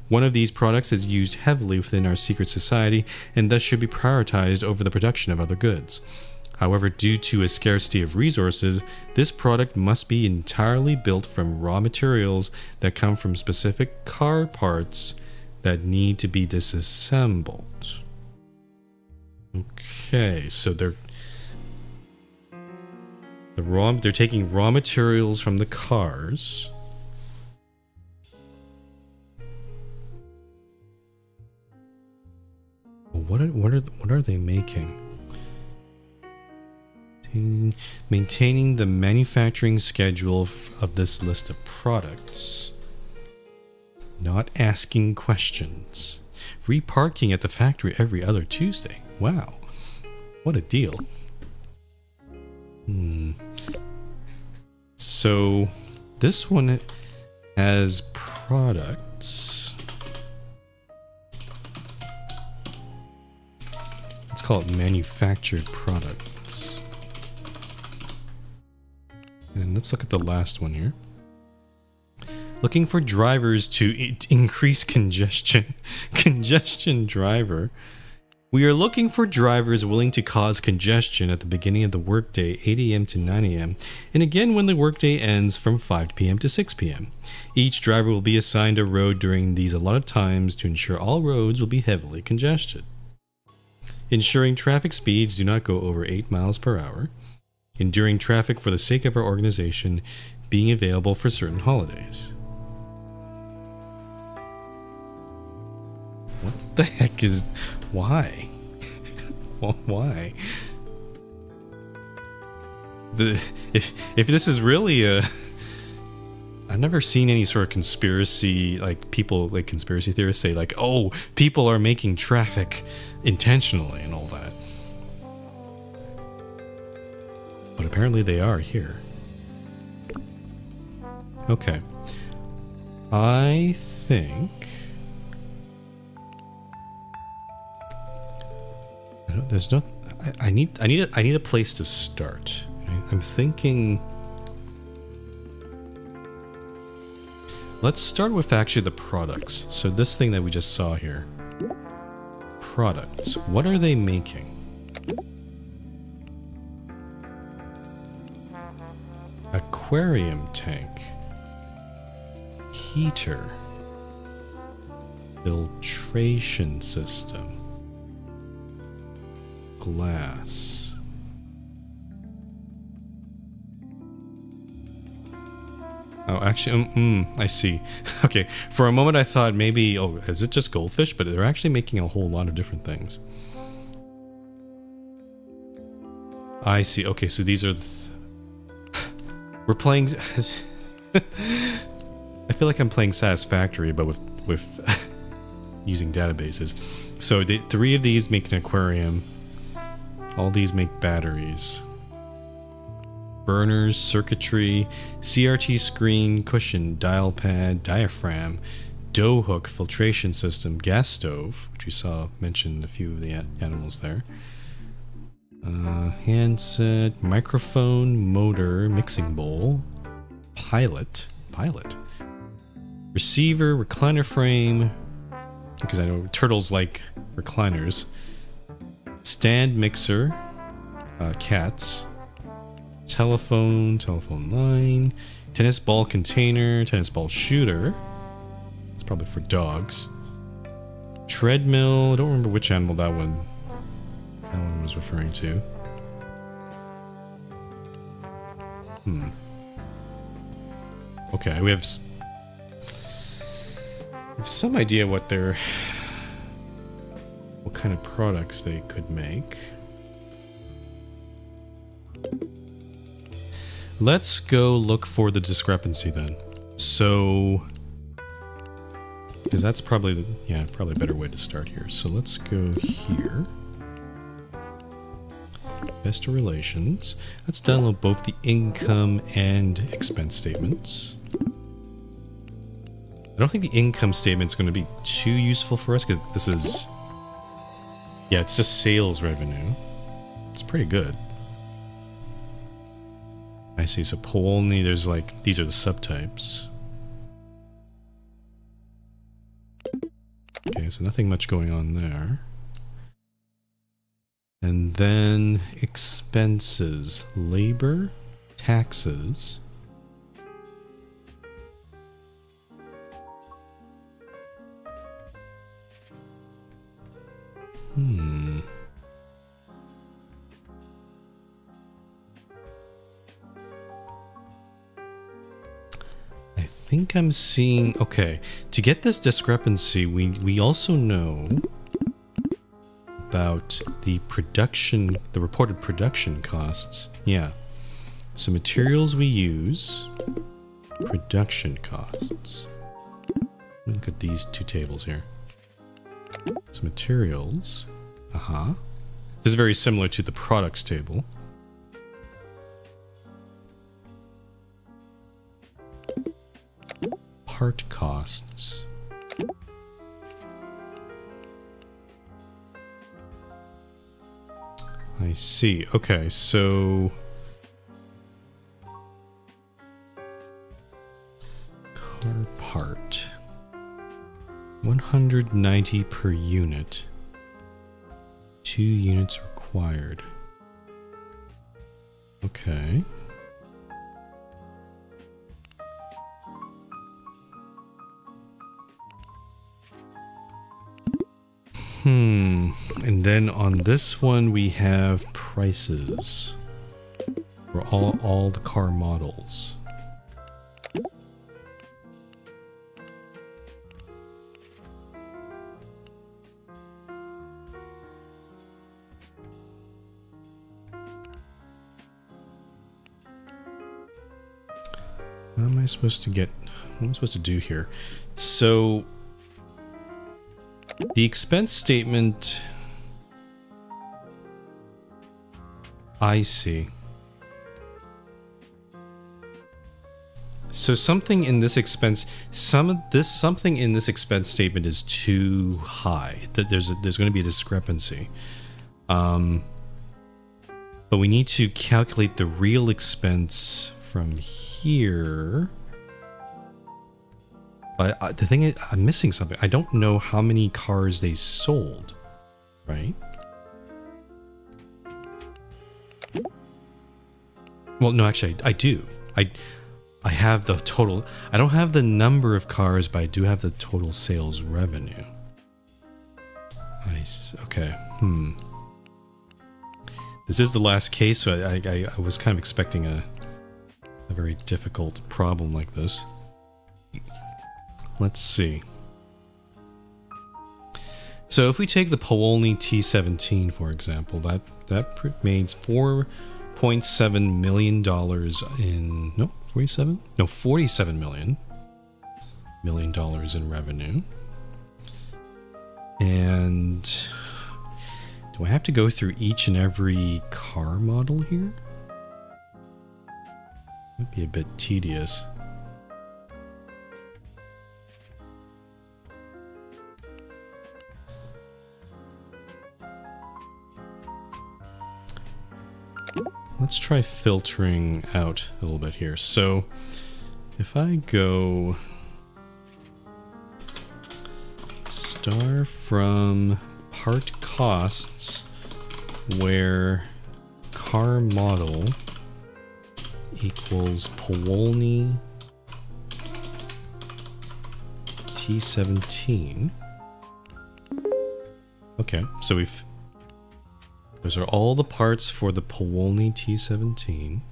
One of these products is used heavily within our secret society and thus should be prioritized over the production of other goods. However, due to a scarcity of resources, this product must be entirely built from raw materials that come from specific car parts that need to be disassembled. Okay, so they're taking raw materials from the cars. What are they making? Maintaining the manufacturing schedule of this list of products. Not asking questions. Reparking at the factory every other Tuesday. Wow. What a deal. So this one has products. Let's call it manufactured products. And let's look at the last one here. Looking for drivers to increase congestion. Congestion driver. We are looking for drivers willing to cause congestion at the beginning of the workday, 8 a.m. to 9 a.m., and again when the workday ends from 5 p.m. to 6 p.m. Each driver will be assigned a road during these allotted times to ensure all roads will be heavily congested. Ensuring traffic speeds do not go over 8 miles per hour. Enduring traffic for the sake of our organization, being available for certain holidays. What the heck is... Why? Why? If this is really a... I've never seen any sort of conspiracy, like people, like conspiracy theorists say like, oh, people are making traffic intentionally and all that. But apparently they are here. Okay. I think... There's no... I need a place to start. I'm thinking... Let's start with actually the products. So this thing that we just saw here. Products. What are they making? Aquarium tank. Heater. Filtration system. Glass. Oh, actually, I see. Okay, for a moment I thought maybe, oh, is it just goldfish? But they're actually making a whole lot of different things. I see. Okay, so these are we're playing... I feel like I'm playing Satisfactory, but with using databases. So the 3 of these make an aquarium. All these make batteries. Burners, circuitry, CRT screen, cushion, dial pad, diaphragm, dough hook, filtration system, gas stove, which we saw mentioned a few of the animals there. Handset, microphone, motor, mixing bowl, pilot, receiver, recliner frame, because I know turtles like recliners, stand mixer, cats, telephone line, tennis ball container, tennis ball shooter. It's probably for dogs. Treadmill. I don't remember which animal that one was referring to. Okay, we have some idea what kind of products they could make. Let's go look for the discrepancy then. So, because that's probably probably a better way to start here. So let's go here. Investor relations. Let's download both the income and expense statements. I don't think the income statement is going to be too useful for us because this is, it's just sales revenue. It's pretty good. I see. So only there's like, these are the subtypes. Okay, so nothing much going on there. And then expenses, labor, taxes. I think I'm seeing, okay, to get this discrepancy, we also know about the reported production costs. Yeah. So materials we use, production costs. Look at these two tables here. So materials, this is very similar to the products table. Part costs. I see. Okay, so car part 190 per unit. 2 units required. Okay. And then on this one we have prices for all the car models. What am I supposed to get? What am I supposed to do here? So the expense statement, I see. So something in this expense, something in this expense statement is too high. That there's going to be a discrepancy. But we need to calculate the real expense from here. But the thing is, I'm missing something. I don't know how many cars they sold, right? Well, no, actually, I do. I have the total. I don't have the number of cars, but I do have the total sales revenue. Nice. Okay. This is the last case, so I was kind of expecting a very difficult problem like this. Let's see. So if we take the Powolny T17, for example, that made $4.7 million in... No, 47? No, $47 million in revenue. And do I have to go through each and every car model here? Might be a bit tedious. Let's try filtering out a little bit here. So if I go star from part costs, where car model equals Powolny T17. Okay, so those are all the parts for the Powolny T17.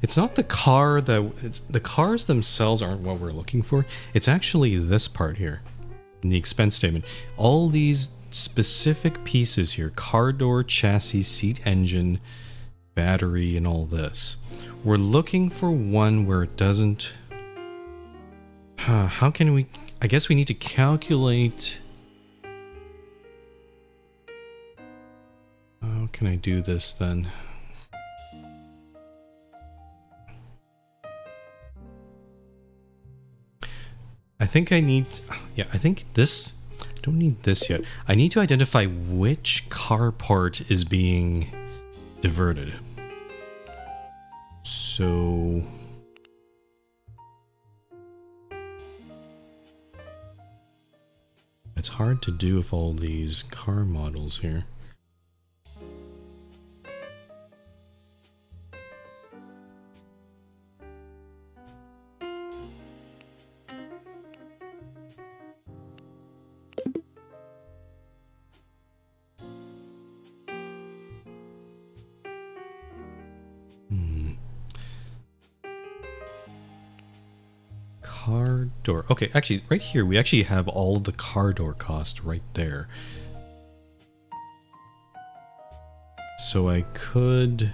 It's not the car the cars themselves aren't what we're looking for. It's actually this part here in the expense statement. All these specific pieces here, car door, chassis, seat, engine, battery, and all this. We're looking for one where it doesn't... how can we... I guess we need to calculate... How can I do this then? I think I need... yeah, I think this, I don't need this yet. I need to identify which car part is being diverted. So it's hard to do with all these car models here. Car door. Okay, actually, right here, we actually have all of the car door cost right there. So I could...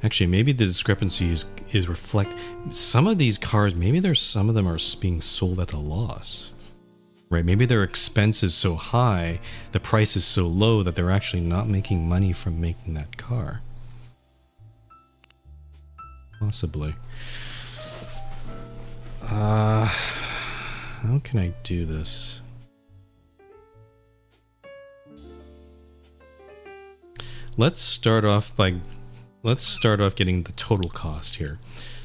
Actually, maybe the discrepancy is reflect... Some of these cars, maybe there's some of them are being sold at a loss. Right? Maybe their expense is so high, the price is so low that they're actually not making money from making that car. Possibly. How can I do this? Let's start off getting the total cost here.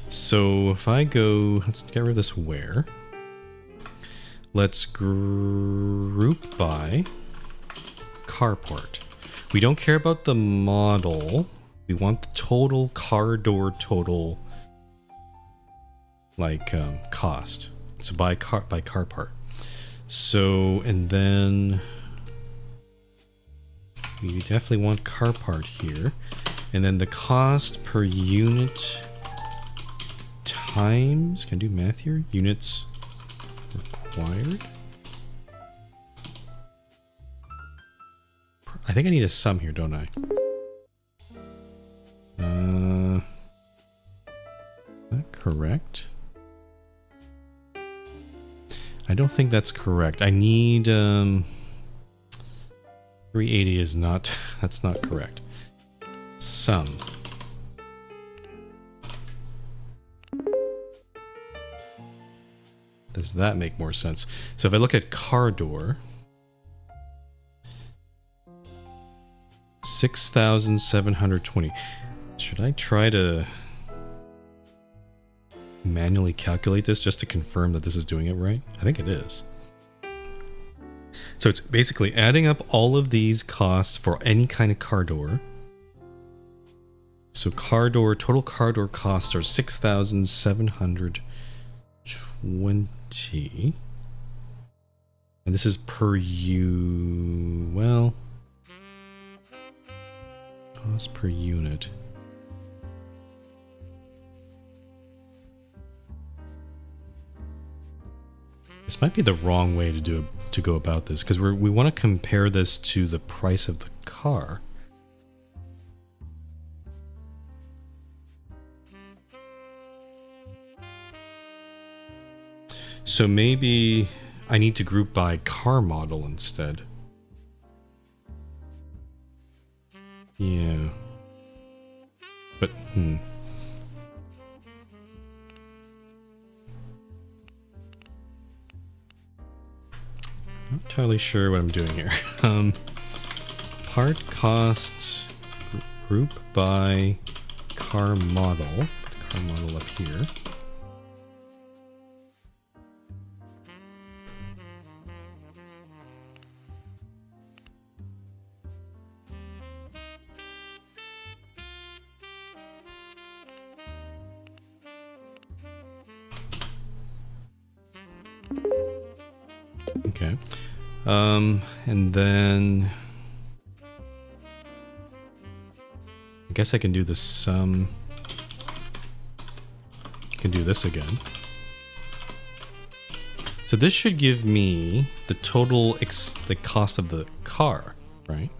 So if I go, let's get rid of this where. Let's group by car part. We don't care about the model. We want the total car door total, like cost. So by car part. So, and then we definitely want car part here, and then the cost per unit times. Can I do math here? Units required. I think I need a sum here, don't I? Is that correct? I don't think that's correct. I need 380 is not, that's not correct. Sum. Does that make more sense? So if I look at car door, 6,720. Should I try to manually calculate this just to confirm that this is doing it right? I think it is. So it's basically adding up all of these costs for any kind of car door. So car door, total car door costs are 6,720. And this is per well, cost per unit. This might be the wrong way to go about this, because we want to compare this to the price of the car. So maybe I need to group by car model instead. Yeah. But, Not entirely sure what I'm doing here. Part costs group by car model. Put the car model up here. Okay. And then I guess I can do the sum. I can do this again. So this should give me the total the cost of the car, right?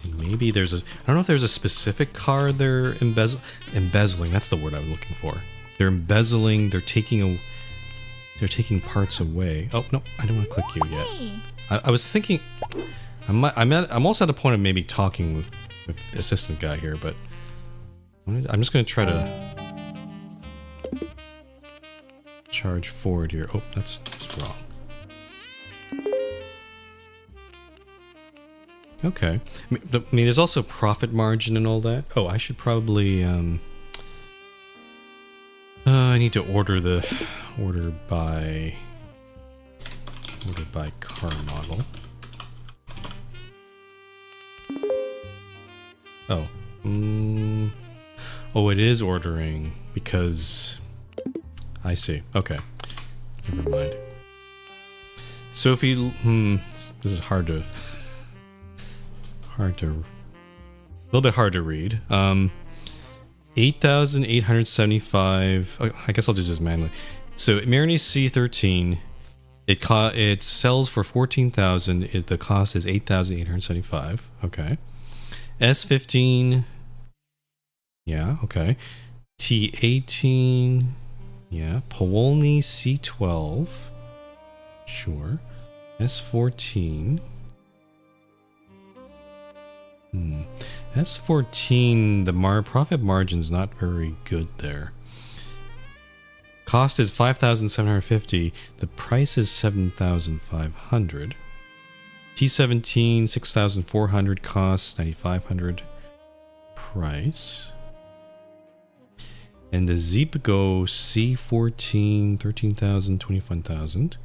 And maybe there's a, I don't know if there's a specific car they're embezzling. That's the word I'm looking for. They're embezzling, they're taking parts away. Oh, no, I don't want to click you yet. I was thinking, I'm also at a point of maybe talking with the assistant guy here, but I'm just going to try to charge forward here. Oh, that's wrong. Okay. I mean, there's also profit margin and all that. Oh, I should probably I need to order by car model. Oh. Oh, it is ordering because I see. Okay. Never mind. So if you this is hard to a little bit hard to read. 8,875. I guess I'll do this manually. So Marigny C13, it sells for 14,000. The cost is 8,875. Okay. S15. Yeah. Okay. T18. Yeah. Powolny C12. Sure. S14. S14, the profit margin's not very good there. Cost is 5,750. The price is 7,500. T17, 6,400 cost, 9,500 price. And the Zeepgo C14, 13,000, 21,000.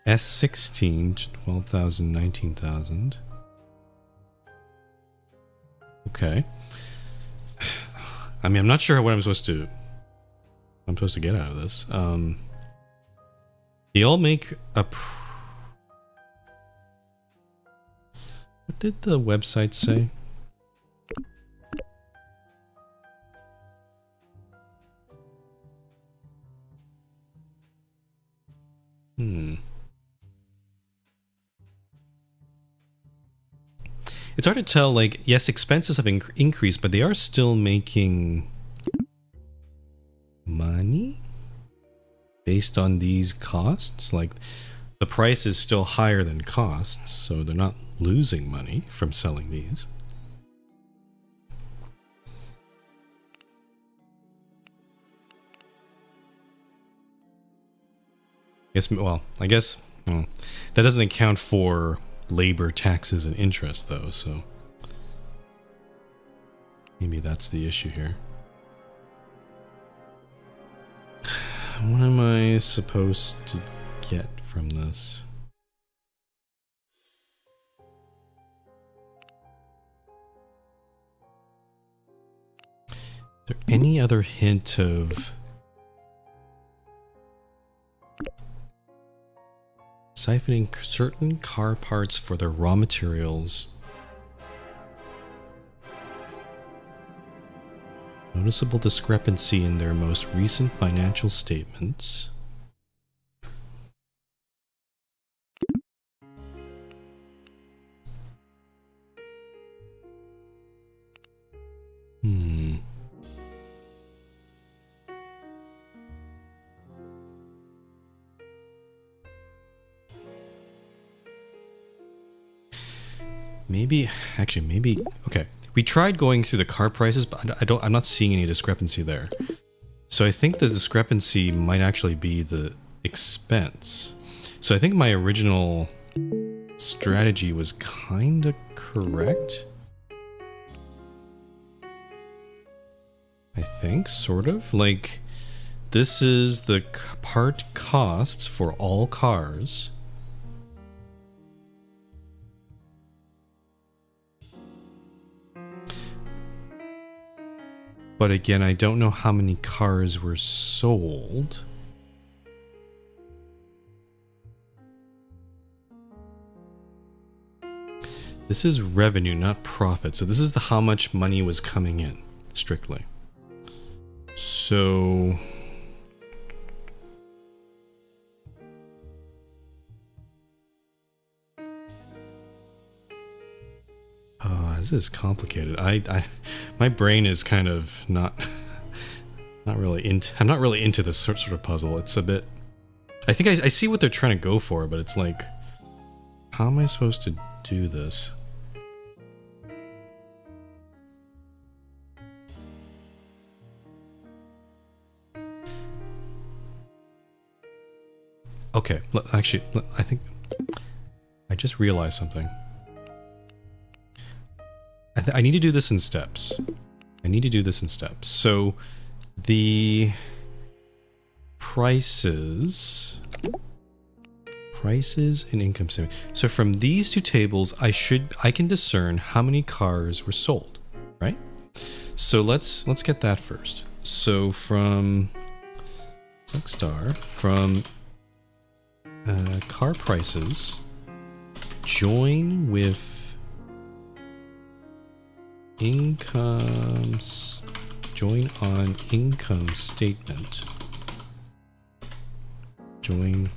S16, 12,000, 19,000. Okay. I mean, I'm not sure what I'm supposed to get out of this. They all make a what did the website say? It's hard to tell, like, yes, expenses have increased, but they are still making money based on these costs. Like, the price is still higher than costs, so they're not losing money from selling these. I guess that doesn't account for labor, taxes, and interest, though, so maybe that's the issue here. What am I supposed to get from this? Is there any other hint of siphoning certain car parts for their raw materials? Noticeable discrepancy in their most recent financial statements. Maybe, okay. We tried going through the car prices, but I'm not seeing any discrepancy there. So I think the discrepancy might actually be the expense. So I think my original strategy was kind of correct. I think, sort of. Like, this is the part costs for all cars. But again, I don't know how many cars were sold. This is revenue, not profit. So this is how much money was coming in, strictly. So this is complicated. My brain is kind of not really into. I'm not really into this sort of puzzle. It's a bit. I think I see what they're trying to go for, but it's like, how am I supposed to do this? Okay, actually, I think I just realized something. I need to do this in steps. So the prices and income statement. So from these two tables, I can discern how many cars were sold, right? So let's get that first. So from select star, from car prices, join with incomes, join on income statement. Join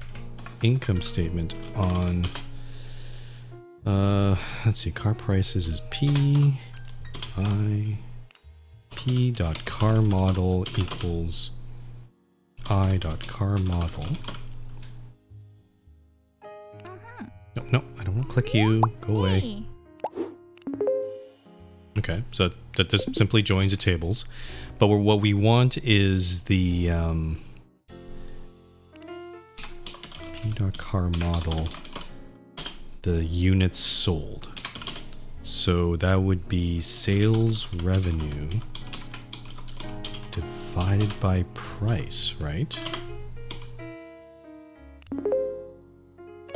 income statement on let's see, car prices is p dot car model equals I dot car model. No, I don't want to click you. Go away. Okay, so that just simply joins the tables, but what we want is the p.car model, the units sold. So that would be sales revenue divided by price, right?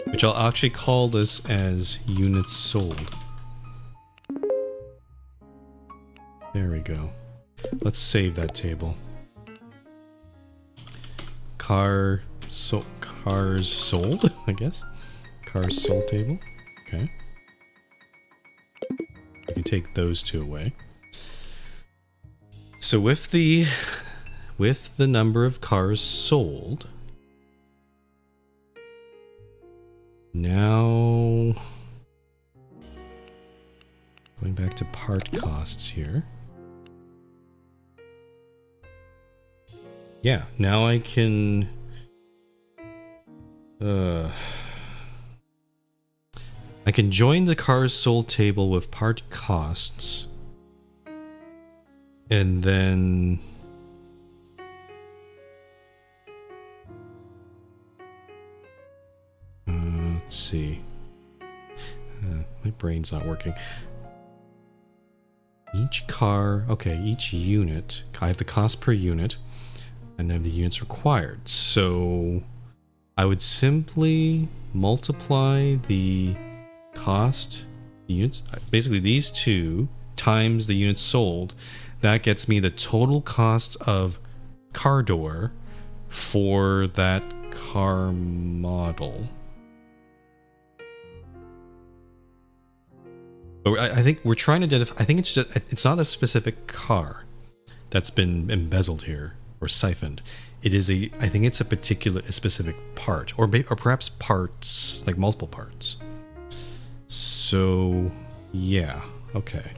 Which I'll actually call this as units sold. There we go. Let's save that table. Cars sold, I guess. Cars sold table. Okay. We can take those two away. So with the number of cars sold, now going back to part costs here. Yeah, now I can join the cars sold table with part costs, and then let's see. My brain's not working. Each car, okay, each unit. I have the cost per unit, and I have the units required. So I would simply multiply the cost units, basically these two, times the units sold. That gets me the total cost of car door for that car model. But I think we're trying to identify, I think it's not a specific car that's been embezzled here or siphoned. It is I think it's a specific part, or perhaps parts, like multiple parts. So yeah, okay.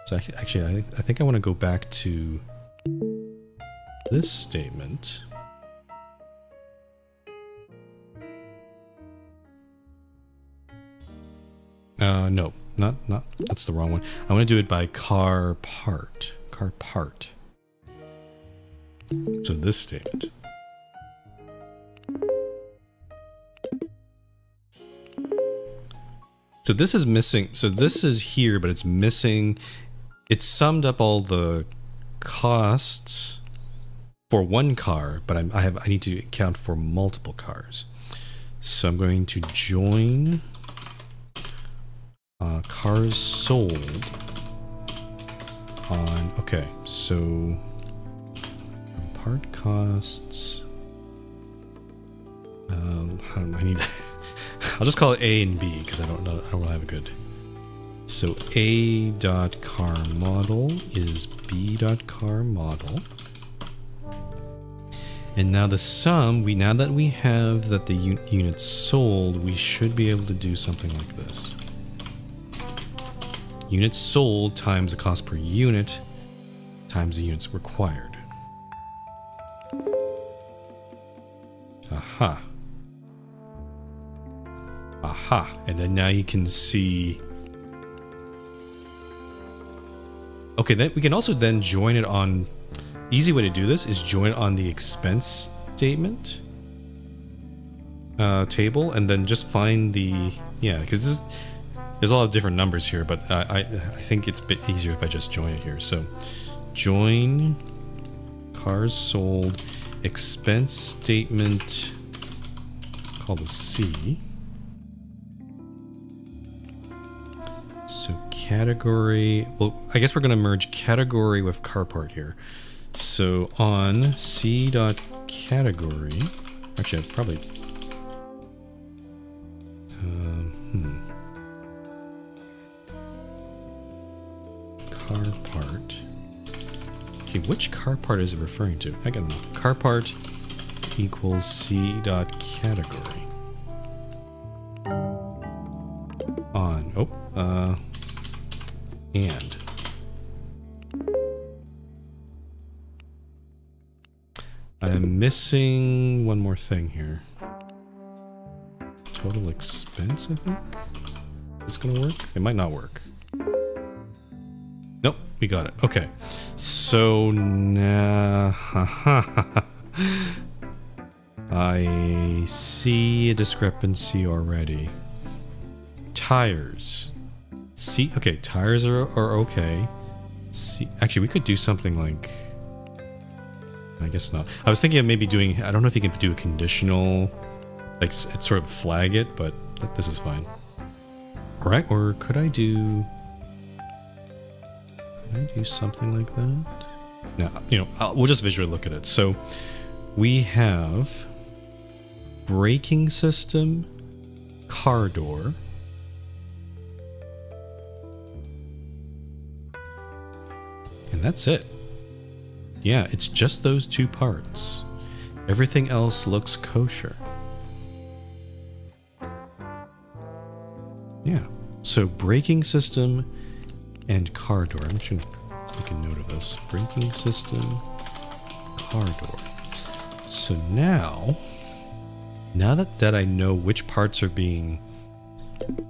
So actually, I think I want to go back to this statement. No, not that's the wrong one. I want to do it by car part. So this statement. So this is missing. So this is here, but it's missing. It's summed up all the costs for one car, but I need to account for multiple cars. So I'm going to join cars sold on. Okay, so part costs. I don't know. I need. I'll just call it A and B because I don't really have a good. So A dot car model is B dot car model. And now the sum, now that we have that the units sold, we should be able to do something like this. Units sold times the cost per unit times the units required. Aha. Aha. And then now you can see. Okay, then we can also then join it on. Easy way to do this is join it on the expense statement. table, and then just find the, yeah, because there's a lot of different numbers here, but I think it's a bit easier if I just join it here. So join cars sold expense statement, call the C. So category, well, I guess we're going to merge category with car part here. So on C.category, actually, I'd probably, car part. Okay, which car part is it referring to? I gotta know. Car part equals C.category. On, and. I'm missing one more thing here. Total expense, I think? Is this gonna work? It might not work. Nope, we got it. Okay. So now I see a discrepancy already. Tires. See, okay, tires are okay. See, actually, we could do something like, I guess not. I was thinking of maybe doing, I don't know if you can do a conditional, like it's sort of flag it, but this is fine. All right, or could I do something like that? No, we'll just visually look at it. So we have braking system, car door, and that's it. Yeah, it's just those two parts. Everything else looks kosher. Yeah, so braking system and car door. I'm just going to make a note of this. Braking system, car door. So now that I know which parts are being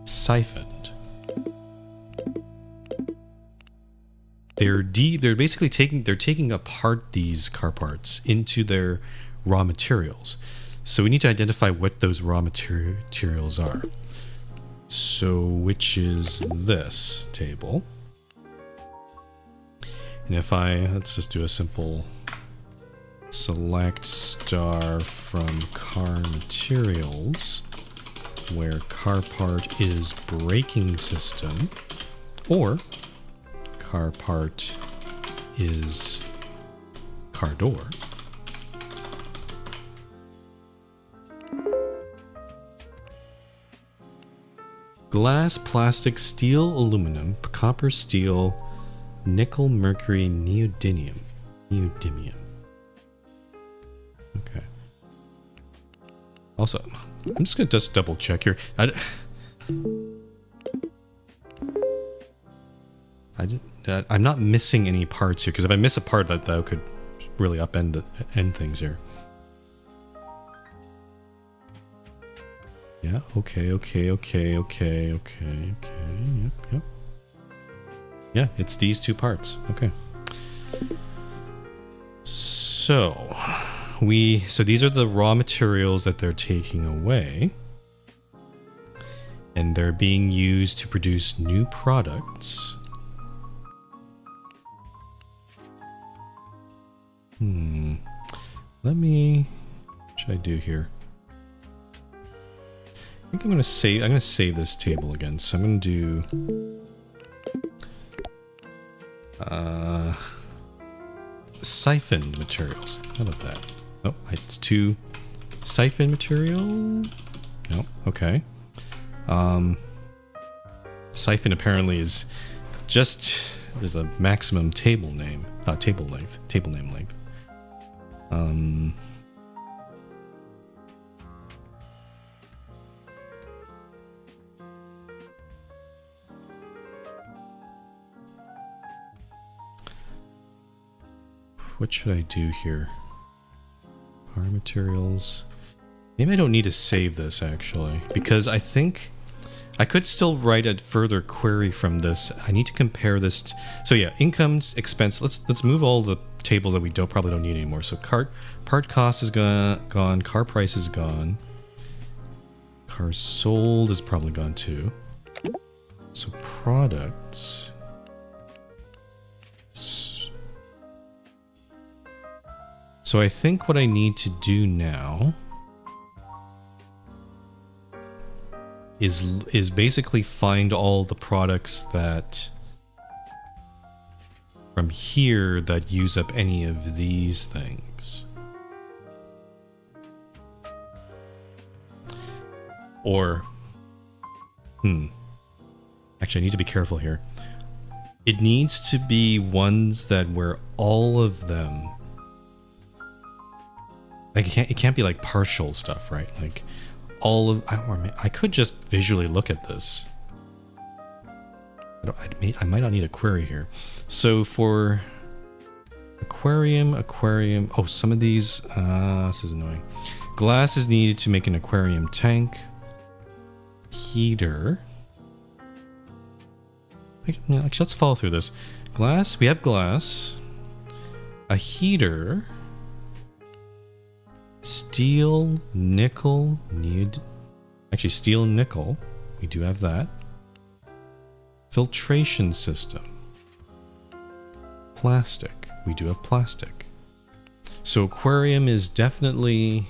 siphoned, they're basically taking apart these car parts into their raw materials. So we need to identify what those raw materials are. So which is this table. And if let's just do a simple select star from car materials, where car part is braking system, or car part is car door. Glass, plastic, steel, aluminum, copper, steel, nickel, mercury, neodymium. Okay. Also, I'm just gonna double check here. I'm not missing any parts here, because if I miss a part, that could really upend end things here. Yeah, okay. Yep. Yeah, it's these two parts. Okay. So these are the raw materials that they're taking away, and they're being used to produce new products. What should I do here? I think I'm gonna save this table again. So I'm gonna do siphoned materials. How about that? Oh, it's two siphon material. No, okay. Siphon apparently is just, there's a maximum table name, not table length, table name length. What should I do here? Car materials. Maybe I don't need to save this actually, because I think I could still write a further query from this. I need to compare this. So yeah, incomes, expense. Let's move all the tables that we probably don't need anymore. So part cost is gone, car price is gone. Cars sold is probably gone too. So products. So I think what I need to do now is basically find all the products that from here that use up any of these things. Or actually I need to be careful here. It needs to be ones that where all of them, like it can't be like partial stuff, right? Like all of, I could just visually look at this. I might not need a query here. So for aquarium, oh, some of these, this is annoying. Glass is needed to make an aquarium tank. Heater. Actually, let's follow through this. Glass, we have glass. A heater. Steel, nickel, actually steel and nickel. We do have that. Filtration system. Plastic. We do have plastic. So aquarium is definitely...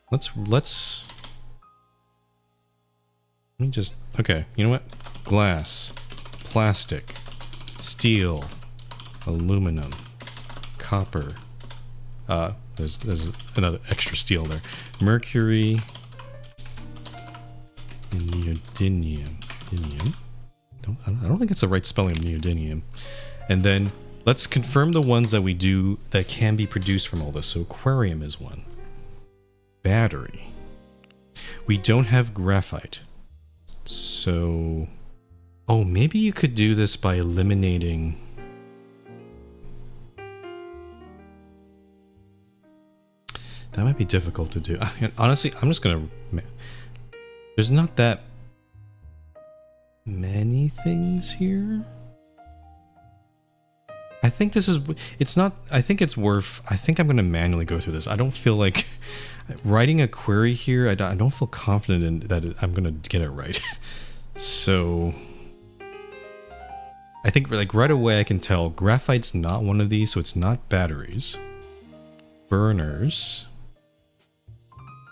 Let me just... Okay, you know what? Glass. Plastic. Steel. Aluminum. Copper. There's another extra steel there. Mercury. And neodymium. I don't think it's the right spelling of neodymium. And then let's confirm the ones that we do that can be produced from all this. So aquarium is one. Battery. We don't have graphite. So... Oh, maybe you could do this by eliminating... That might be difficult to do. Honestly, I'm just gonna... There's not that many things here. I think this is... It's not... I think it's worth... I think I'm gonna manually go through this. I don't feel like... Writing a query here, I don't feel confident in that I'm gonna get it right. So... I think like right away I can tell graphite's not one of these, so it's not batteries. Burners.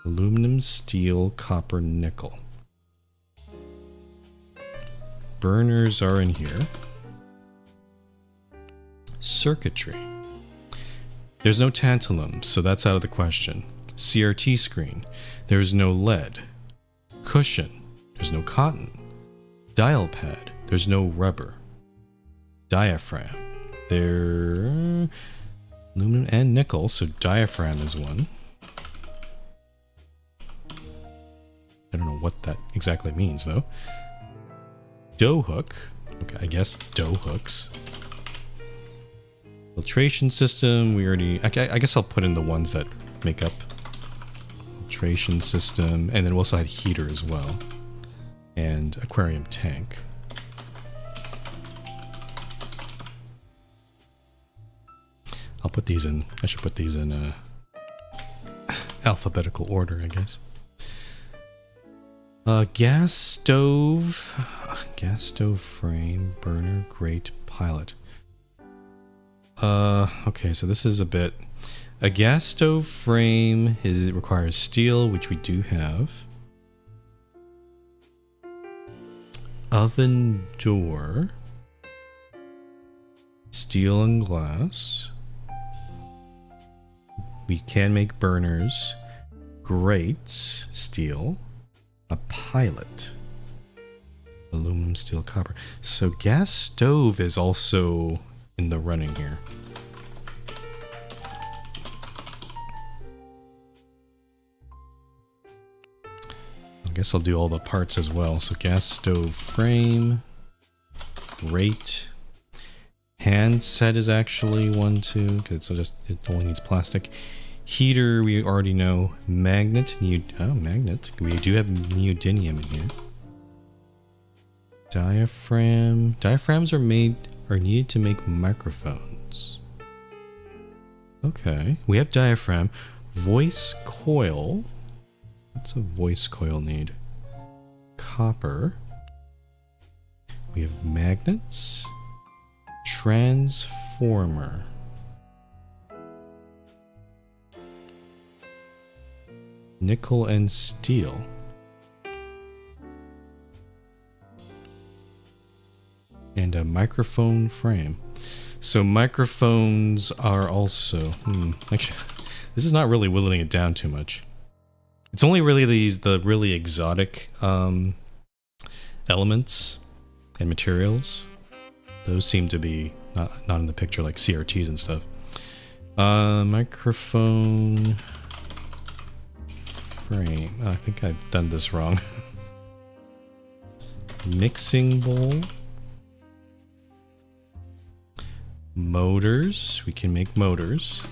Aluminum, steel, copper, nickel. Burners are in here. Circuitry. There's no tantalum, so that's out of the question. CRT screen. There's no lead. Cushion. There's no cotton. Dial pad. There's no rubber. Diaphragm. There... Aluminum and nickel, so diaphragm is one. I don't know what that exactly means, though. Dough hook. Okay, I guess dough hooks. Filtration system. We already... I guess I'll put in the ones that make up. Filtration system. And then we also had heater as well. And aquarium tank. I'll put these in... I should put these in alphabetical order, I guess. Gas stove frame, burner, grate, pilot. Okay, so this is a bit... A gas stove frame requires steel, which we do have. Oven door. Steel and glass. We can make burners. Grates, steel. A pilot. Aluminum, steel, copper. So gas stove is also in the running here. I guess I'll do all the parts as well. So gas stove frame. Grate. Handset is actually 1, 2, because it only needs plastic. Heater, we already know. Magnet, magnet. We do have neodymium in here. Diaphragm. Diaphragms are needed to make microphones. Okay, we have diaphragm. Voice coil. What's a voice coil need? Copper. We have magnets. Transformer. Nickel and steel. And a microphone frame. So microphones are also... actually, this is not really whittling it down too much. It's only really the really exotic elements and materials. Those seem to be not in the picture, like CRTs and stuff. Microphone frame. Oh, I think I've done this wrong. Mixing bowl. Motors. We can make motors.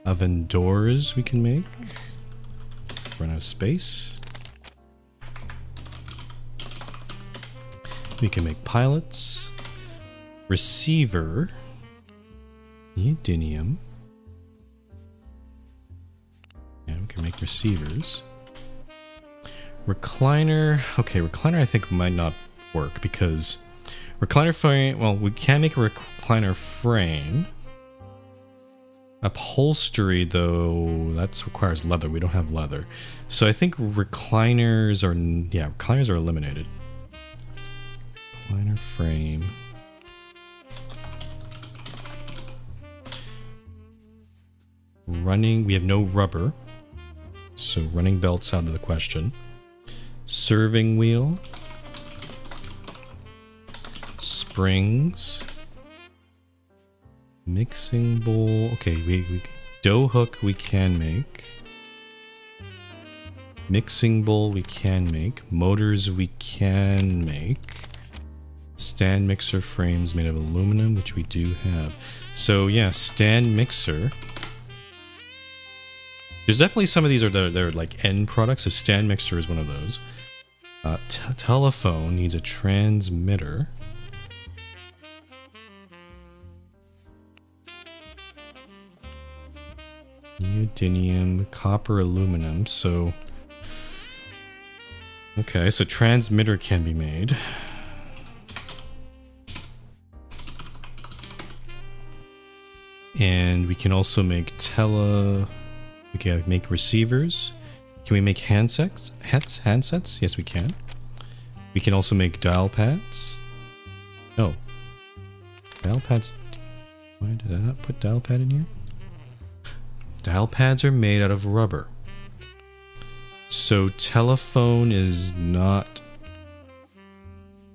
Oven doors we can make. Run out of space. We can make pilots. Receiver. Neodymium. Yeah, we can make receivers. Recliner. Okay, recliner I think might not work because recliner frame, well, we can make a recliner frame. Upholstery, though, that requires leather. We don't have leather. So I think recliners are, yeah, recliners are eliminated. Recliner frame. Running, we have no rubber. So running belts out of the question. Serving wheel. Springs. Mixing bowl. Okay, we dough hook we can make. Mixing bowl we can make. Motors we can make. Stand mixer frames made of aluminum, which we do have. So yeah, stand mixer. There's definitely some of these are they're like end products. So stand mixer is one of those. Telephone needs a transmitter. Neodymium, copper, aluminum. So, okay, so transmitter can be made. And we can also make we can make receivers. Can we make handsets? Handsets? Yes, we can. We can also make dial pads. No. Dial pads. Why did I not put dial pad in here? Dial pads are made out of rubber. So telephone is not...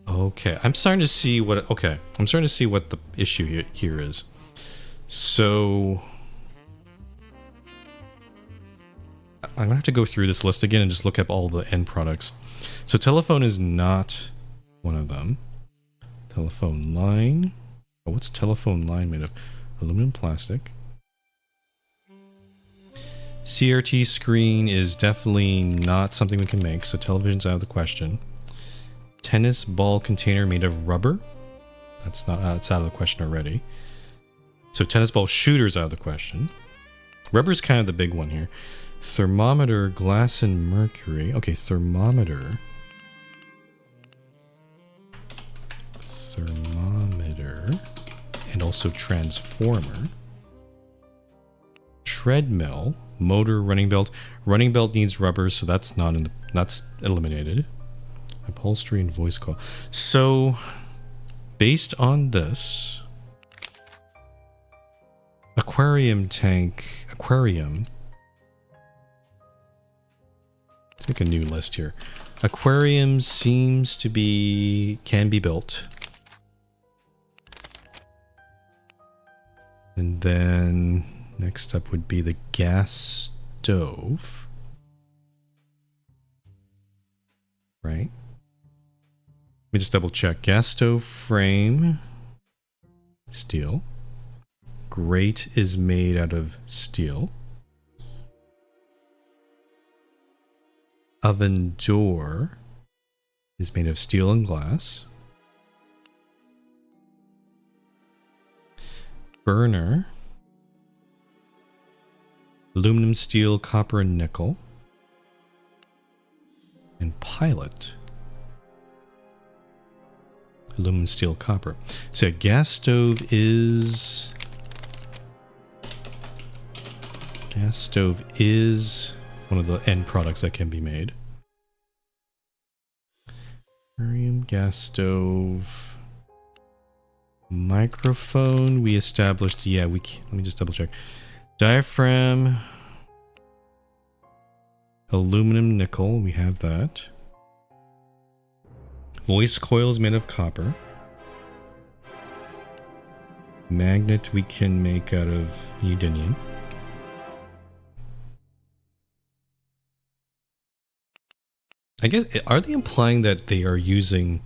Okay, I'm starting to see what... Okay, I'm starting to see what the issue here is. So... I'm gonna have to go through this list again and just look up all the end products. So telephone is not one of them. Telephone line. Oh, what's telephone line made of? Aluminum, plastic. CRT screen is definitely not something we can make, so television's out of the question. Tennis ball container made of rubber. That's not, it's out of the question already. So tennis ball shooter's out of the question. Rubber's kind of the big one here. Thermometer, glass and mercury. Okay, thermometer. Thermometer. And also transformer. Treadmill. Motor, running belt. Running belt needs rubber, so that's not in the... That's eliminated. Upholstery and voice coil. So, based on this... Aquarium tank. Aquarium. Let's make a new list here. Aquarium seems to be... Can be built. And then... Next up would be the gas stove. Right? Let me just double check. Gas stove frame. Steel. Grate is made out of steel. Oven door is made of steel and glass. Burner Aluminum, steel, copper, and nickel. And pilot. Aluminum, steel, copper. So yeah, gas stove is... Gas stove is one of the end products that can be made. Aquarium, gas stove... Microphone, we established... Yeah, we can, let me just double check. Diaphragm... Aluminum, nickel, we have that. Voice coil is made of copper. Magnet we can make out of neodymium. I guess, are they implying that they are using...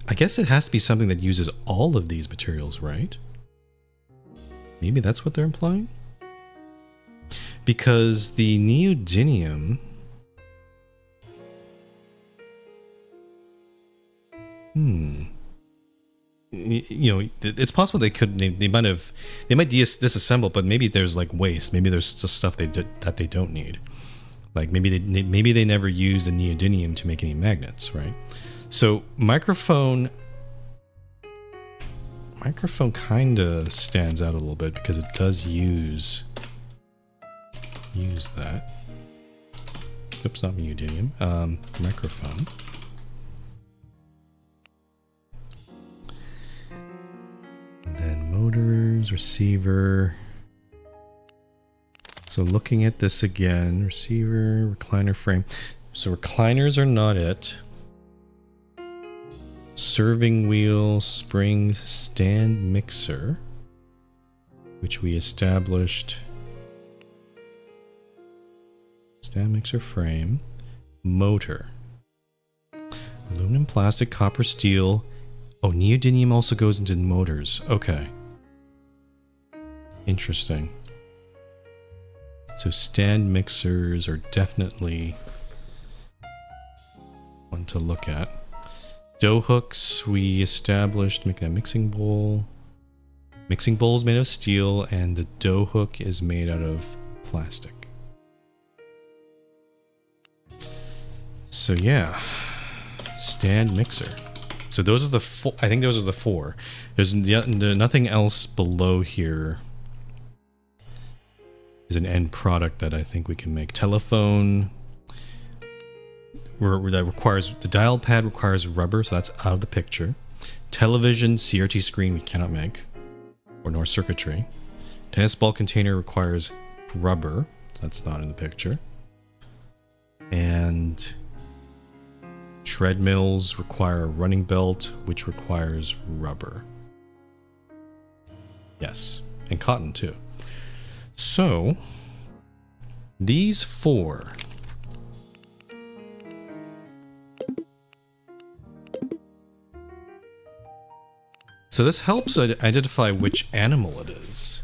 I guess it has to be something that uses all of these materials, right? Maybe that's what they're implying? Because the neodymium... You know, it's possible they could, they might disassemble, but maybe there's like waste. Maybe there's just stuff that they don't need. Like maybe they never use the neodymium to make any magnets, right? So microphone kind of stands out a little bit because it does use that. Oops, not neodymium. Microphone. And then motors, receiver. So looking at this again, receiver, recliner frame. So recliners are not it. Serving wheel, springs, stand mixer, which we established. Stand mixer frame, motor, aluminum, plastic, copper, steel. Oh, neodymium also goes into motors. Okay. Interesting. So stand mixers are definitely one to look at. Dough hooks, we established, make that mixing bowl. Mixing bowl is made of steel, and the dough hook is made out of plastic. So yeah, stand mixer. So those are the four. I think those are the four. There's nothing else below here. Is an end product that I think we can make. Telephone. That requires, the dial pad requires rubber, so that's out of the picture. Television, CRT screen we cannot make, or nor circuitry. Tennis ball container requires rubber, so that's not in the picture. And treadmills require a running belt, which requires rubber. Yes, and cotton too. So, these four. So this helps identify which animal it is.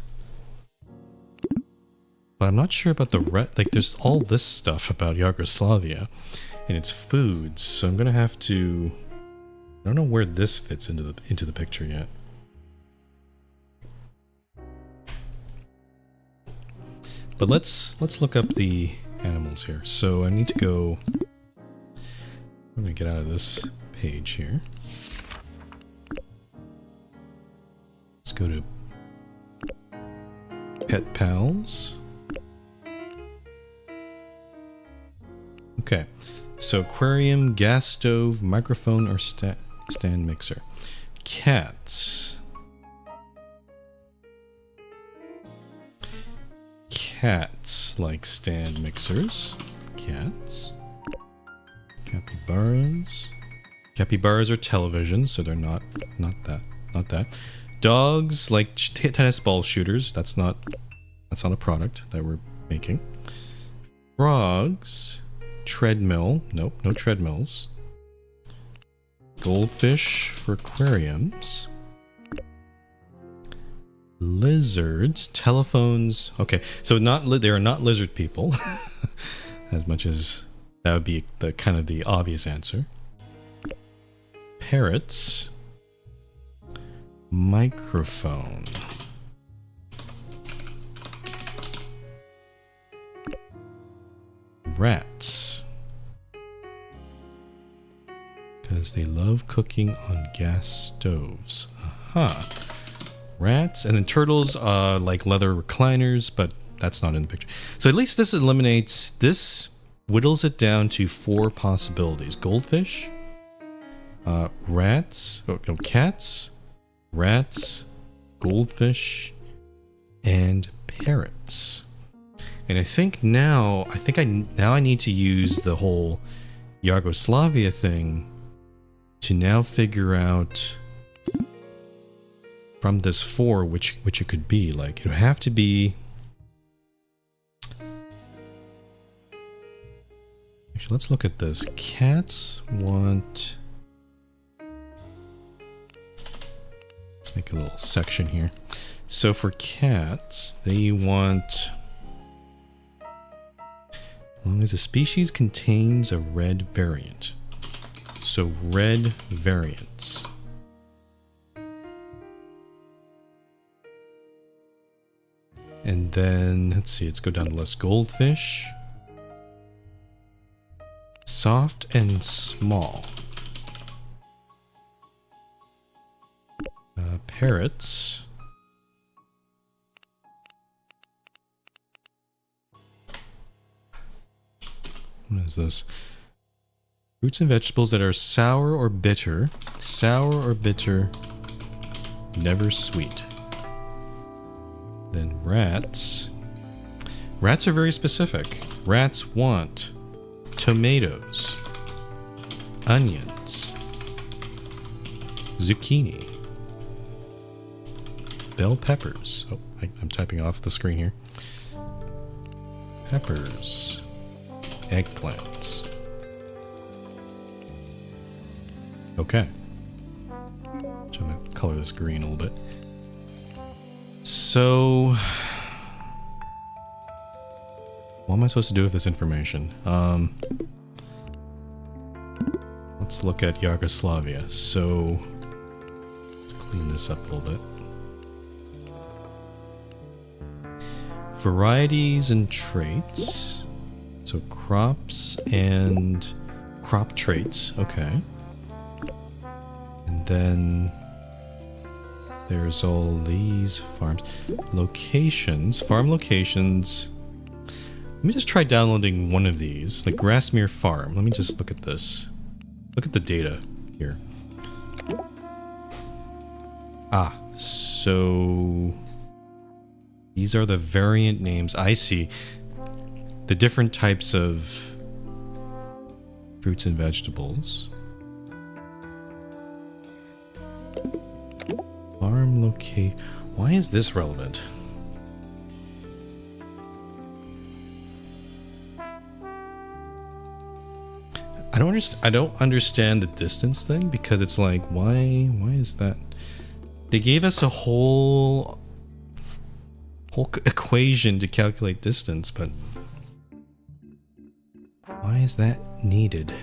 But I'm not sure about the like there's all this stuff about Yugoslavia and its foods, so I'm gonna have to, I don't know where this fits into the picture yet. But let's look up the animals here. So I need to go, I'm gonna get out of this page here. Let's go to Pet Pals. Okay, so aquarium, gas stove, microphone, or stand mixer. Cats. Cats like stand mixers. Cats. Capybaras. Capybaras are television, so they're not that. Dogs like tennis ball shooters. That's not a product that we're making. Frogs. Treadmill. Nope, no treadmills. Goldfish for aquariums. Lizards. Telephones. Okay, so they are not lizard people. As much as that would be the kind of the obvious answer. Parrots. Microphone. rats. Because they love cooking on gas stoves. Aha. Rats. And then turtles, like leather recliners, but that's not in the picture. So at least this eliminates, this whittles it down to 4 possibilities. Goldfish, rats, cats, rats, goldfish, and parrots. And I think now, I need to use the whole Yugoslavia thing to now figure out from this 4 which it could be. Like, it would have to be. Actually, let's look at this. Cats want. Let's make a little section here. So for cats, they want, as long as a species contains a red variant. So red variants. And then, let's see, let's go down to less. Goldfish. Soft and small. Parrots. What is this? Fruits and vegetables that are sour or bitter. Sour or bitter. Never sweet. Then rats. Rats are very specific. Rats want tomatoes, onions, zucchini, bell peppers. Oh, I'm typing off the screen here. Peppers, eggplants. Okay. I'm going to color this green a little bit. So, what am I supposed to do with this information? Let's look at Yugoslavia. So, let's clean this up a little bit. Varieties and traits. So crops and crop traits. Okay. And then there's all these farms. Locations. Farm locations. Let me just try downloading one of these. The Grasmere Farm. Let me just look at this. Look at the data here. Ah, so these are the variant names. I see. The different types of fruits and vegetables. Farm locate. Why is this relevant? I don't understand the distance thing, because it's like, why is that? They gave us a whole equation to calculate distance, but why is that needed?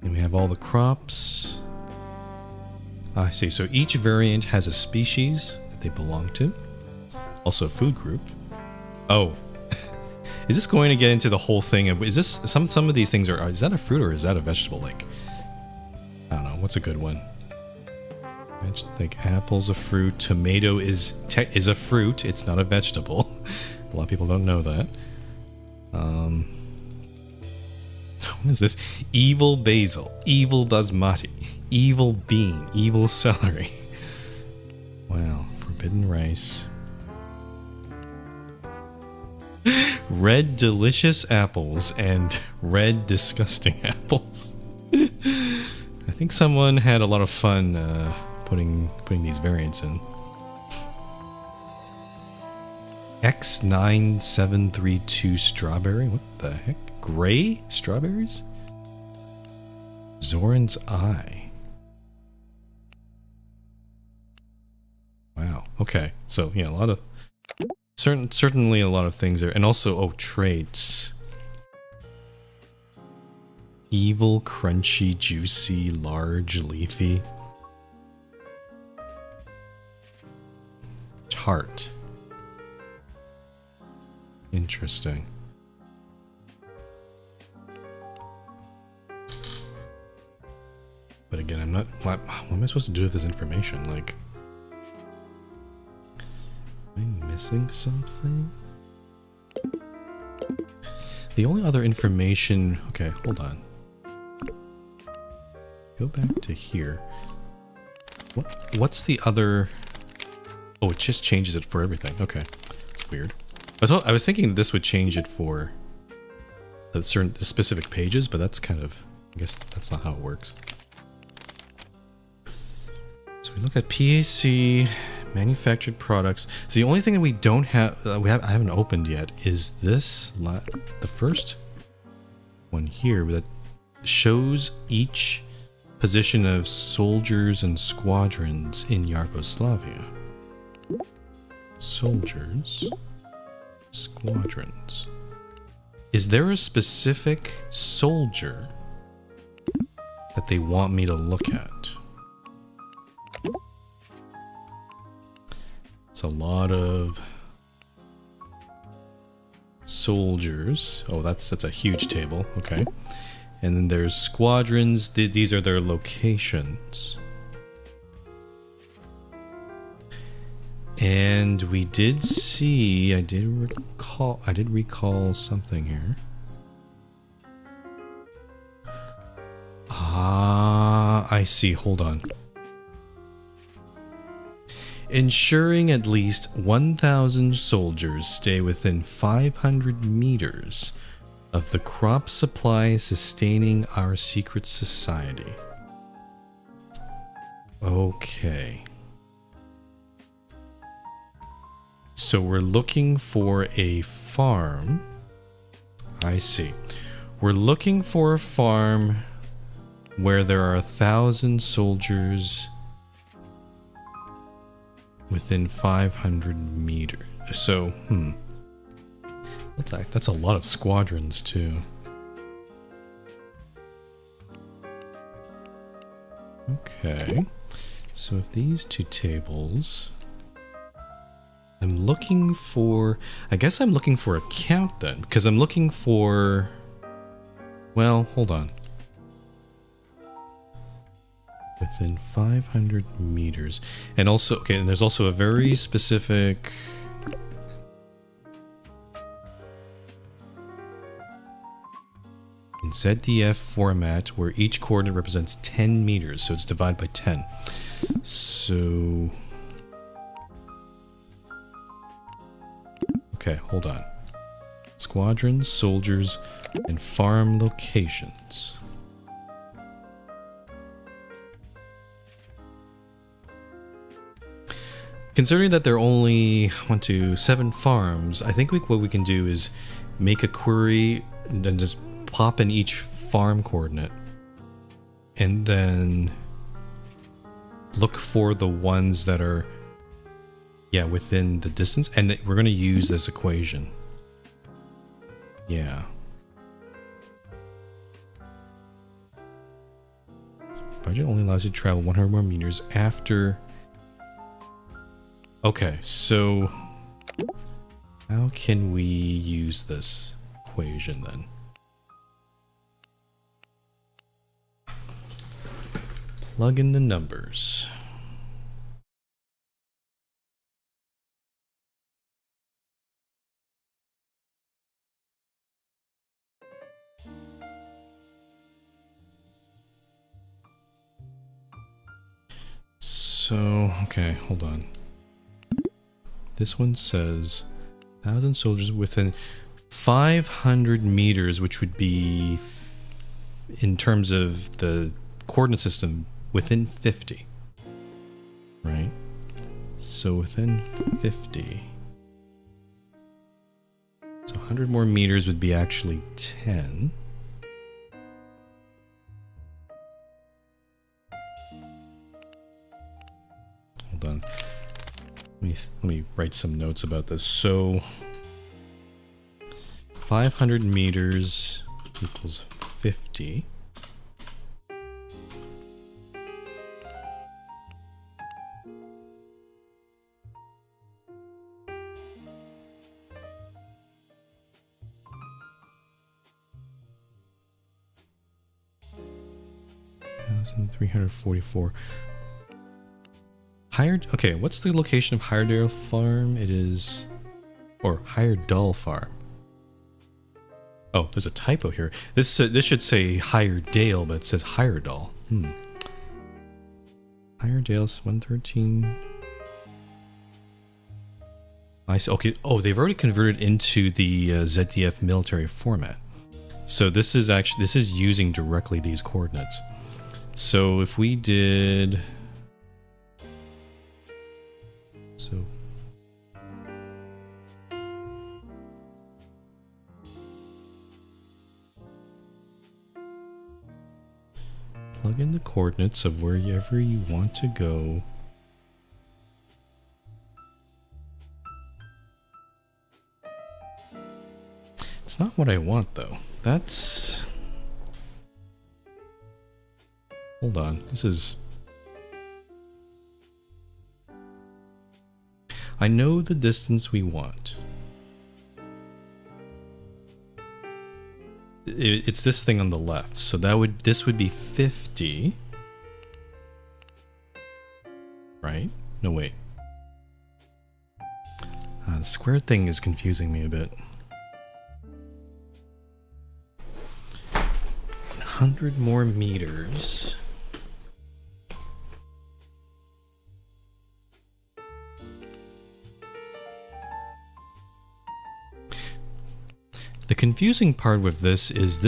And we have all the crops. I see. So each variant has a species that they belong to. Also a food group. Oh. Is this going to get into the whole thing of, is this some of these things are, is that a fruit or is that a vegetable? Like, I don't know, what's a good one? Like apple's a fruit, tomato is a fruit, it's not a vegetable. A lot of people don't know that. What is this? Evil basil, evil basmati, evil bean, evil celery. Wow, forbidden rice. Red delicious apples and red disgusting apples. I think someone had a lot of fun putting these variants in. X9732 strawberry. What the heck? Gray strawberries? Zoran's eye. Wow. Okay. So yeah, a lot of. Certainly a lot of things there. And also, oh, traits. Evil, crunchy, juicy, large, leafy. Tart. Interesting. But again, I'm not... What am I supposed to do with this information? Like... Am I missing something? The only other information... Okay, hold on. Go back to here. What's the other... Oh, it just changes it for everything. Okay, that's weird. I was thinking this would change it for the certain specific pages, but that's kind of... I guess that's not how it works. So we look at PAC, manufactured products. So the only thing that we don't have, I haven't opened yet, is this, the first one here that shows each position of soldiers and squadrons in Yugoslavia. Soldiers, squadrons. Is there a specific soldier that they want me to look at? It's a lot of soldiers. Oh, that's a huge table. Okay. And then there's squadrons. These are their locations. And we did see, I did recall something here. Ah, I see. Hold on. Ensuring at least 1,000 soldiers stay within 500 meters of the crop supply sustaining our secret society. Okay. So we're looking for a farm. I see. We're looking for a farm where there are 1,000 soldiers within 500 meters. So, that's a lot of squadrons too. Okay. So if these two tables... I'm looking for... I guess I'm looking for a count then, because I'm looking for... Well, hold on. Within 500 meters. And also, okay, and there's also a very specific... In ZDF format, where each coordinate represents 10 meters, so it's divided by 10. So... Okay, hold on. Squadrons, soldiers, and farm locations. Considering that there are only 7 farms, I think what we can do is make a query and then just pop in each farm coordinate and then look for the ones that are within the distance, and we're going to use this equation. Yeah. Budget only allows you to travel 100 more meters after... Okay, so how can we use this equation then? Plug in the numbers. So, okay, hold on. This one says 1,000 soldiers within 500 meters, which would be, in terms of the coordinate system, within 50. Right? So within 50. So 100 more meters would be actually 10. Hold on. Let me write some notes about this. So 500 meters equals 50. $1,344. Okay, what's the location of Hiredale Farm? It is, or Hiredull Farm. Oh, there's a typo here. This should say Hiredale, but it says Hiredull. Hiredale's 113. I see. Okay. Oh, they've already converted into the ZDF military format. So this is using directly these coordinates. So if we did, so plug in the coordinates of wherever you want to go. It's not what I want though. That's, hold on, this is, I know the distance we want. It's this thing on the left, so this would be 50. Right? No, wait. The square thing is confusing me a bit. 100 more meters. The confusing part with this is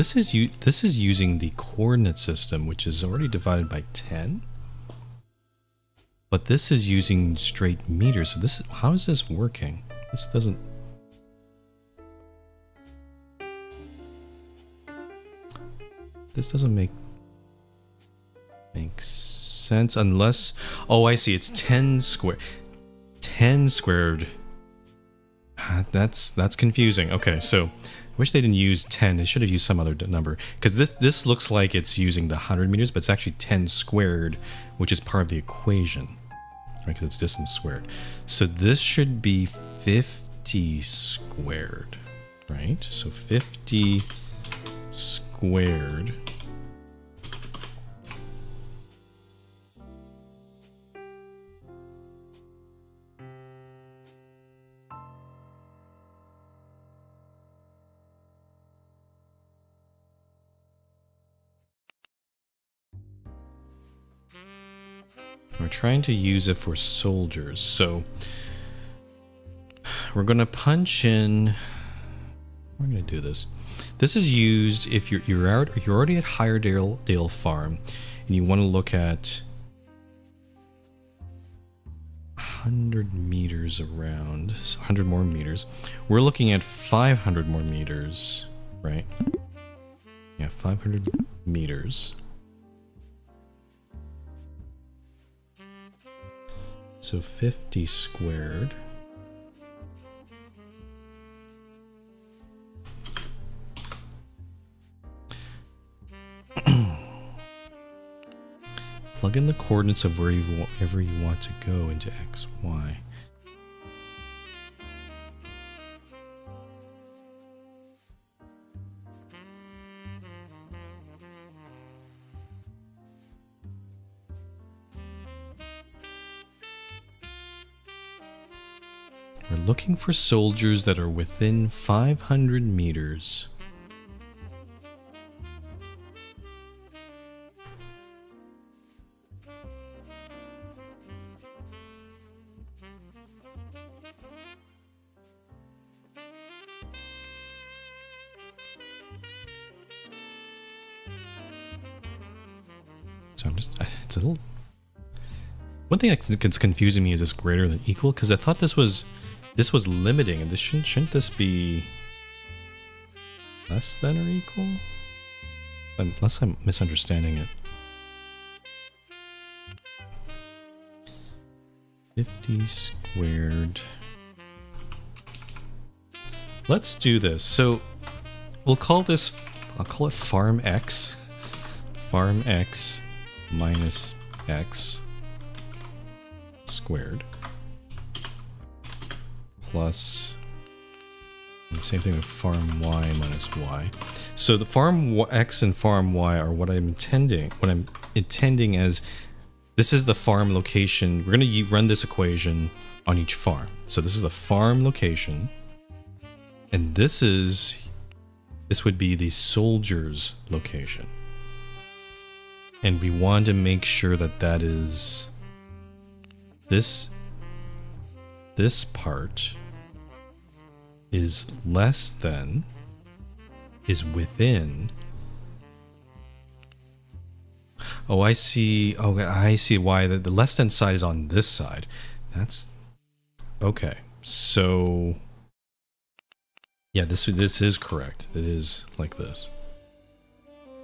using the coordinate system, which is already divided by 10. But this is using straight meters. So how is this working? This doesn't. This doesn't make sense unless, oh, I see, it's 10 square. 10 squared. That's confusing. Okay, so I wish they didn't use 10. They should have used some other number, because this looks like it's using the 100 meters, but it's actually 10 squared, which is part of the equation, right? Because it's distance squared. So this should be 50 squared, right? So 50 squared. We're trying to use it for soldiers, so we're gonna punch in. We're gonna do this. This is used if you're already at Hiredale Farm, and you want to look at 100 meters around. So 100 more meters. We're looking at 500 more meters, right? Yeah, 500 meters. So 50 squared. Plug in the coordinates of wherever you want to go into X, Y. We're looking for soldiers that are within 500 meters. So it's a little. One thing that's confusing me is this greater than equal, because I thought this was limiting, and this shouldn't this be less than or equal? Unless I'm misunderstanding it. 50 squared. Let's do this. So we'll call this, I'll call it farm X. Farm X minus X squared plus, and same thing with farm Y minus Y. So the farm X and farm Y are what I'm intending as, this is the farm location. We're going to run this equation on each farm. So this is the farm location, and this would be the soldier's location. And we want to make sure that that is this part is less than, is within. Oh, I see. Oh, I see why the less than side is on this side. That's okay. So yeah, this is correct. It is like this.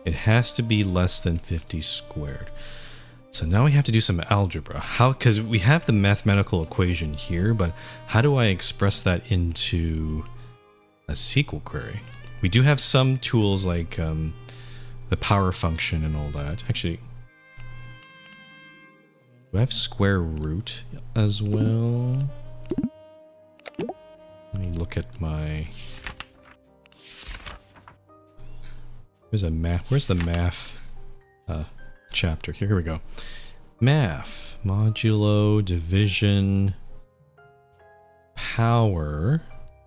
It has to be less than 50 squared. So now we have to do some algebra. How? Because we have the mathematical equation here, but how do I express that into a SQL query? We do have some tools like the power function and all that. Actually, do I have square root as well? Let me look at my... Where's the math chapter? Here we go. Math, modulo, division, power.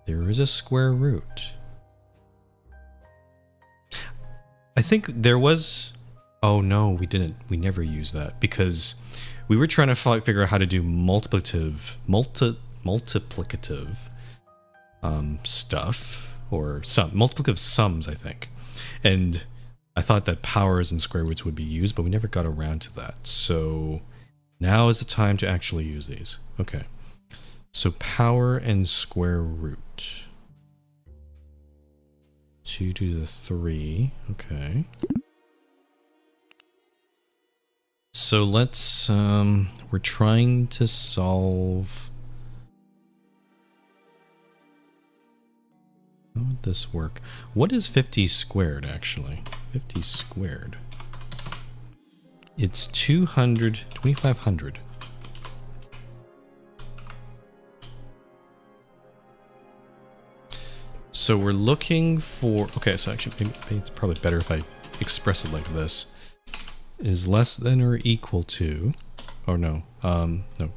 There is a square root. I think there was... Oh no, we didn't. We never used that because we were trying to figure out how to do multiplicative stuff, or multiplicative sums, I think. And I thought that powers and square roots would be used, but we never got around to that. So now is the time to actually use these. Okay. So power and square root. 2 to the 3. Okay. So let's, we're trying to solve... How would this work? What is 50 squared, actually? 50 squared. It's 2,500. So we're looking for... Okay, so actually, maybe it's probably better if I express it like this. Is less than or equal to... Oh, no. No.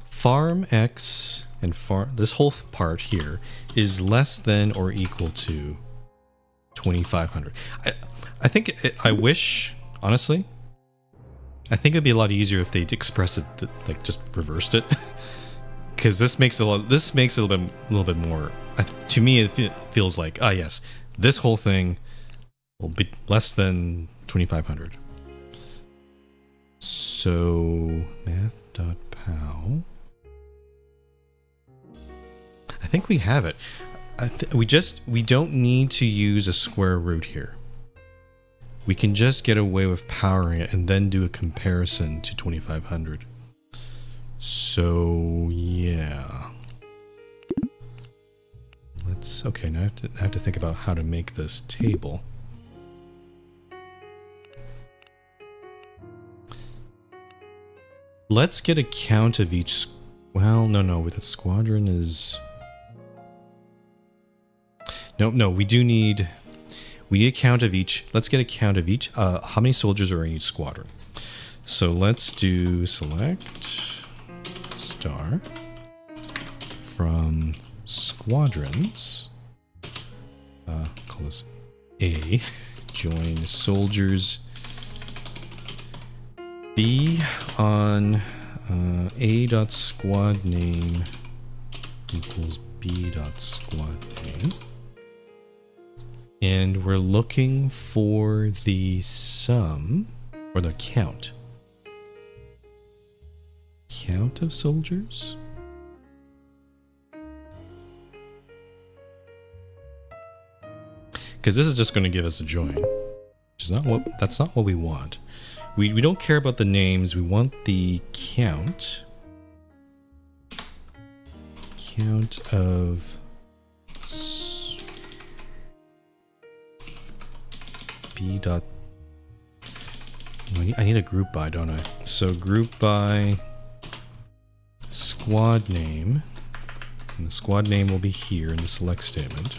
Farm X... and this whole part here is less than or equal to 2,500. I think I wish, honestly, I think it'd be a lot easier if they'd express it like just reversed it, because this makes it a little bit more. To me, it feels like yes, this whole thing will be less than 2,500. So math.pow. I think we have it. We don't need to use a square root here. We can just get away with powering it and then do a comparison to 2,500. So yeah. Okay, now I have to think about how to make this table. Let's get a count of each. Well, no, with the squadron is. No, we need a count of each. Let's get a count of each. How many soldiers are in each squadron? So let's do select star from squadrons. Call this A. Join soldiers B on A.squad name equals B.squad name. And we're looking for the sum, or the count. Count of soldiers? Because this is just going to give us a join. Which is not what, that's not what we want. We don't care about the names, we want the count. Count of B dot. I need a group by, don't I? So group by squad name. And the squad name will be here in the select statement.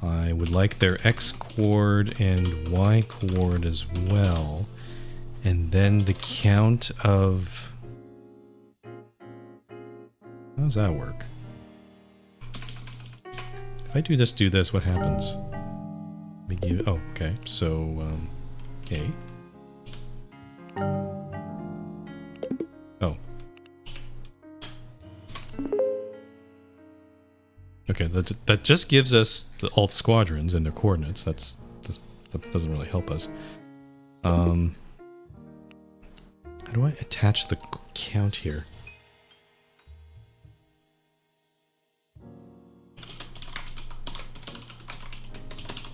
I would like their X coord and Y coord as well. And then the count of... How does that work? If I just do this, what happens? Oh, okay. So, A. Oh. Okay, that just gives us all the squadrons and their coordinates. That doesn't really help us. How do I attach the count here?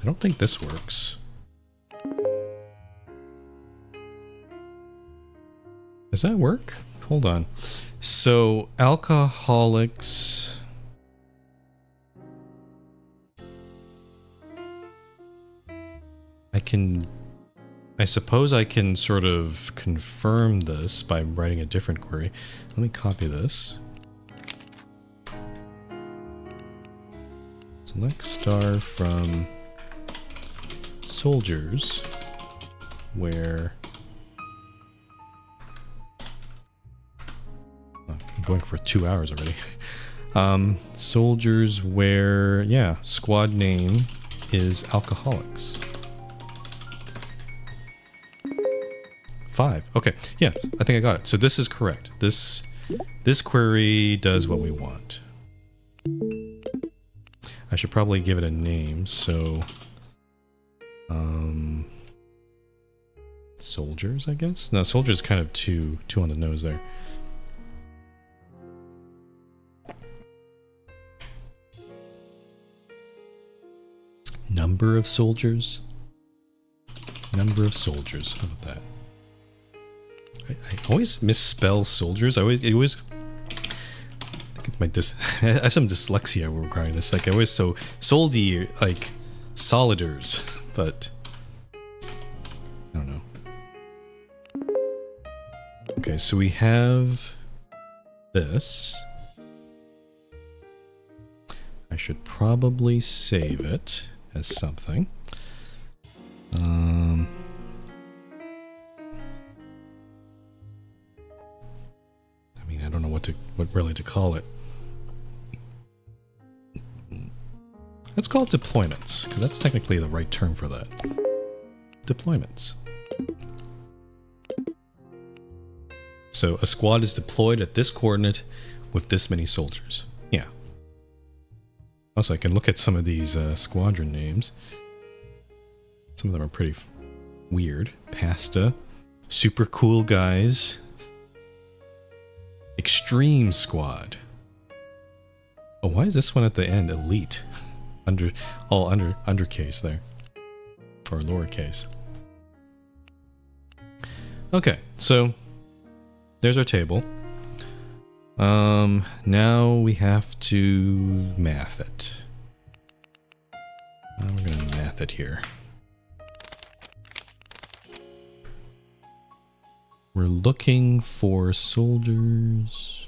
I don't think this works. Does that work? Hold on. So, alcoholics... I suppose I can sort of confirm this by writing a different query. Let me copy this. Select star from soldiers where... Oh, I'm going for 2 hours already. Soldiers where, yeah, squad name is alcoholics. 5. Okay, yeah, I think I got it. So this is correct. This query does what we want. I should probably give it a name, so... soldiers, I guess? No, soldiers is kind of too on the nose there. Number of soldiers? Number of soldiers, how about that? I always misspell soldiers. I think it's I have some dyslexia regarding this. Like I always soldi like soliders, but I don't know. Okay, so we have this. I should probably save it as something. I don't know what really to call it. Let's call it deployments, because that's technically the right term for that. Deployments. So a squad is deployed at this coordinate with this many soldiers. Yeah. Also, I can look at some of these squadron names. Some of them are pretty weird. Pasta. Super cool guys. Extreme squad. Oh, why is this one at the end elite? Undercase there. Or lowercase. Okay, so there's our table. Now we have to math it. We're gonna math it here. We're looking for soldiers.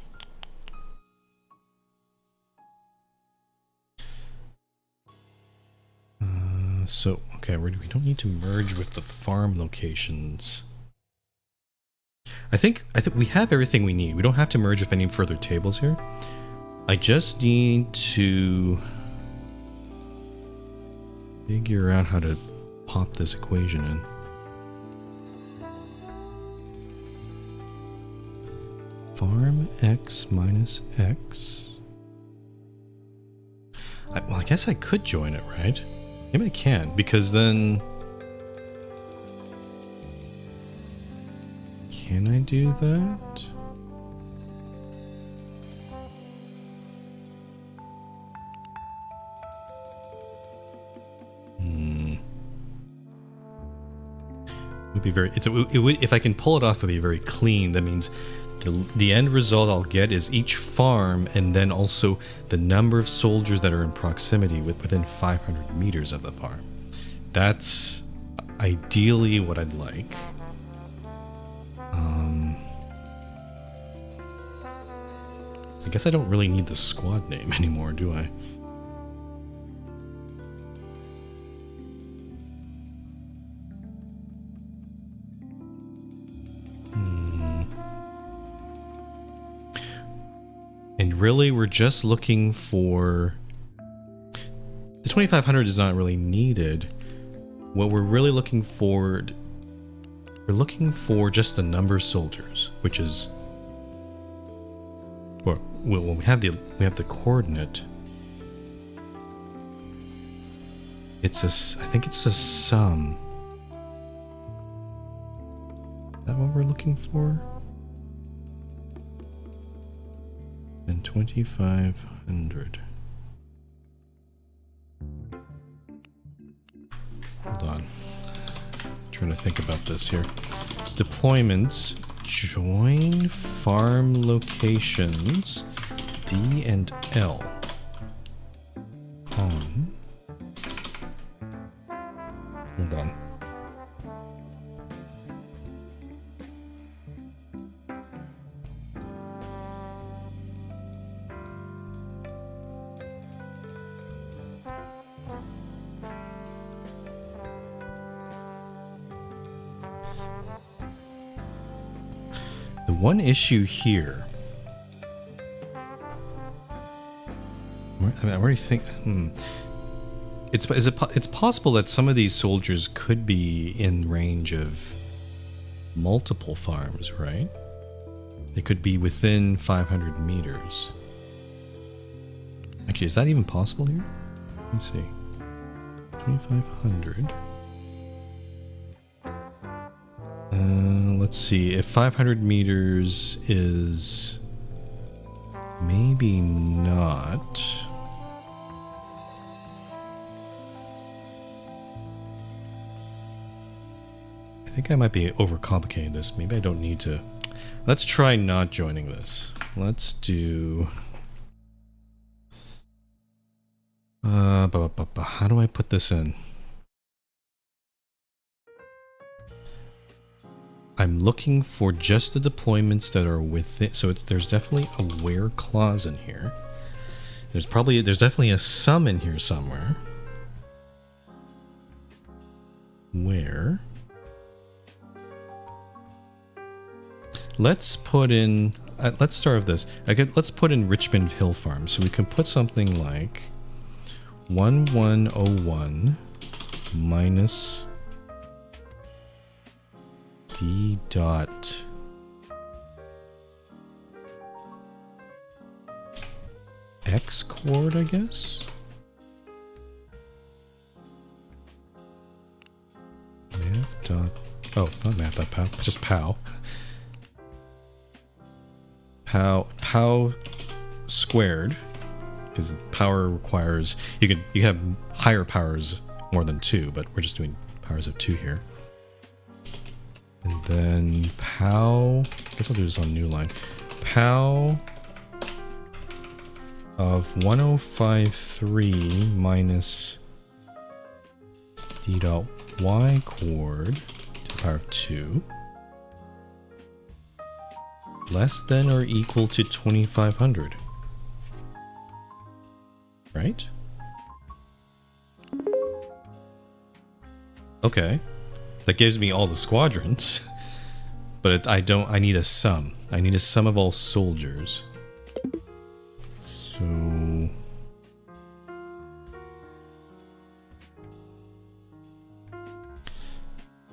Okay, we don't need to merge with the farm locations. I think we have everything we need. We don't have to merge with any further tables here. I just need to figure out how to pop this equation in. Farm x minus x. Well, I guess I could join it, right? Maybe I can, because then... Can I do that? It would be very. It would, if I can pull it off, it would be very clean. That means the end result I'll get is each farm, and then also the number of soldiers that are in proximity within 500 meters of the farm. That's ideally what I'd like. I guess I don't really need the squad name anymore, do I? And really, we're just looking for... The 2500 is not really needed. What we're really looking for... We're looking for just the number of soldiers, which is... Well, we have the coordinate. It's I think it's a sum. Is that what we're looking for? And 2500. Hold on. Trying to think about this here. Deployments. Join farm locations D and L on. Hold on. The one issue here, I already think, it's possible that some of these soldiers could be in range of multiple farms, right? They could be within 500 meters. Actually, is that even possible here? Let me see. 2500. Let's see, if 500 meters is maybe not. I think I might be overcomplicating this. Maybe I don't need to. Let's try not joining this. Let's do... how do I put this in? I'm looking for just the deployments that are within. So there's definitely a where clause in here. There's definitely a sum in here somewhere. Where? Let's put in. Let's start with this. Let's put in Richmond Hill Farm. So we can put something like 1101 minus D dot X chord, I guess. Math dot, oh, not math dot pow, just pow. Pow squared, because power requires you can have higher powers more than 2, but we're just doing powers of 2 here. And then pow, I guess I'll do this on new line. Pow of 1053 minus D dot Y chord to the power of 2 less than or equal to 2500. Right? Okay. That gives me all the squadrons, but I need a sum. I need a sum of all soldiers. So...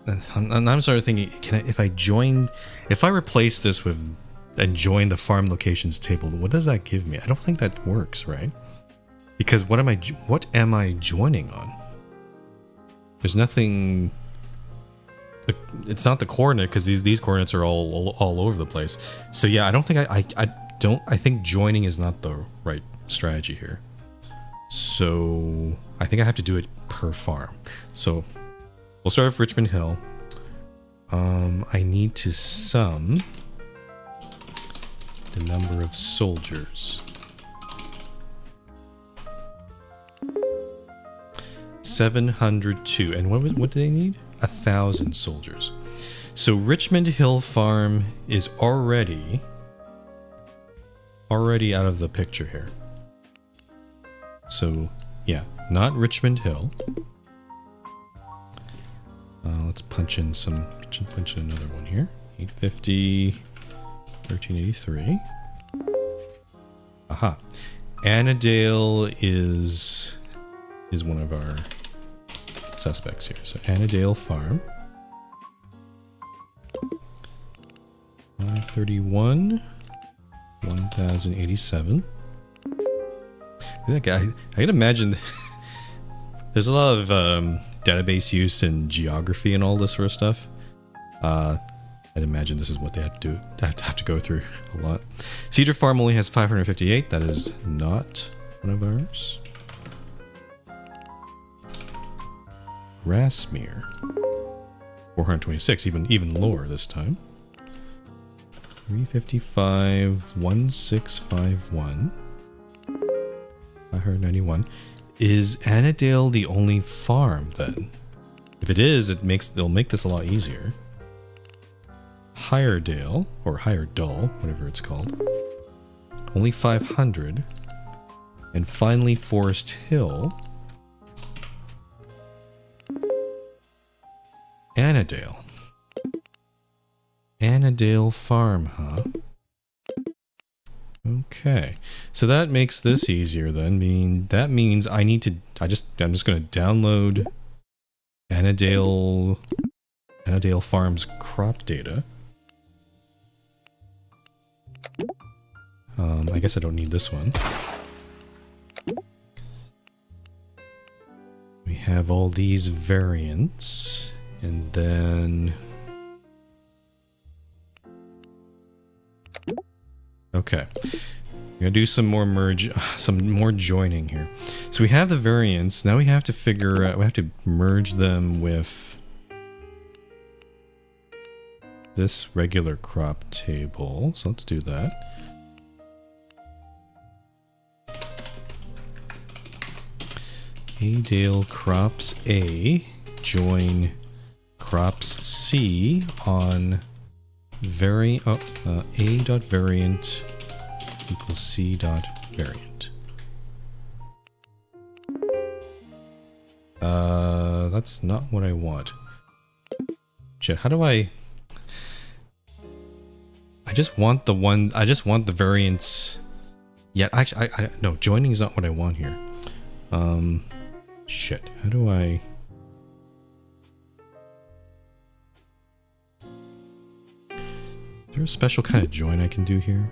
And I'm sort of thinking, if I replace this with and join the farm locations table, what does that give me? I don't think that works, right? Because what am I joining on? There's nothing. It's not the coordinate, because these coordinates are all over the place. So yeah, I don't think I think joining is not the right strategy here. So I think I have to do it per farm. So we'll start with Richmond Hill. I need to sum the number of soldiers. 702. And what do they need? 1,000 soldiers. So Richmond Hill Farm is already out of the picture here. So yeah, not Richmond Hill. Let's punch in another one here. 850, 1383. Aha. Annandale is one of our suspects here. So Annandale Farm. 531, 1087. I can imagine there's a lot of database use in geography and all this sort of stuff. I'd imagine this is what they have to go through a lot. Cedar Farm only has 558. That is not one of ours. Grassmere 426, even lower this time. 355, 1651, 591. Is Annandale the only farm then? If it is, it'll make this a lot easier. Hiredale, or Heyerdahl, whatever it's called. Only 500. And finally Forest Hill. Annandale. Annandale Farm, huh? Okay, so that makes this easier then. That means I'm just gonna download Annandale Farm's crop data. I guess I don't need this one. We have all these variants, and then okay, we're gonna do some more joining here. So we have the variants. Now we have to figure out, we have to merge them with this regular crop table. So let's do that. Adale crops A join crops C on A.variant equals C.variant. That's not what I want. Shit, how do I just want the variants. Yeah, actually, no, joining is not what I want here. Shit, how do I... Is there a special kind of join I can do here?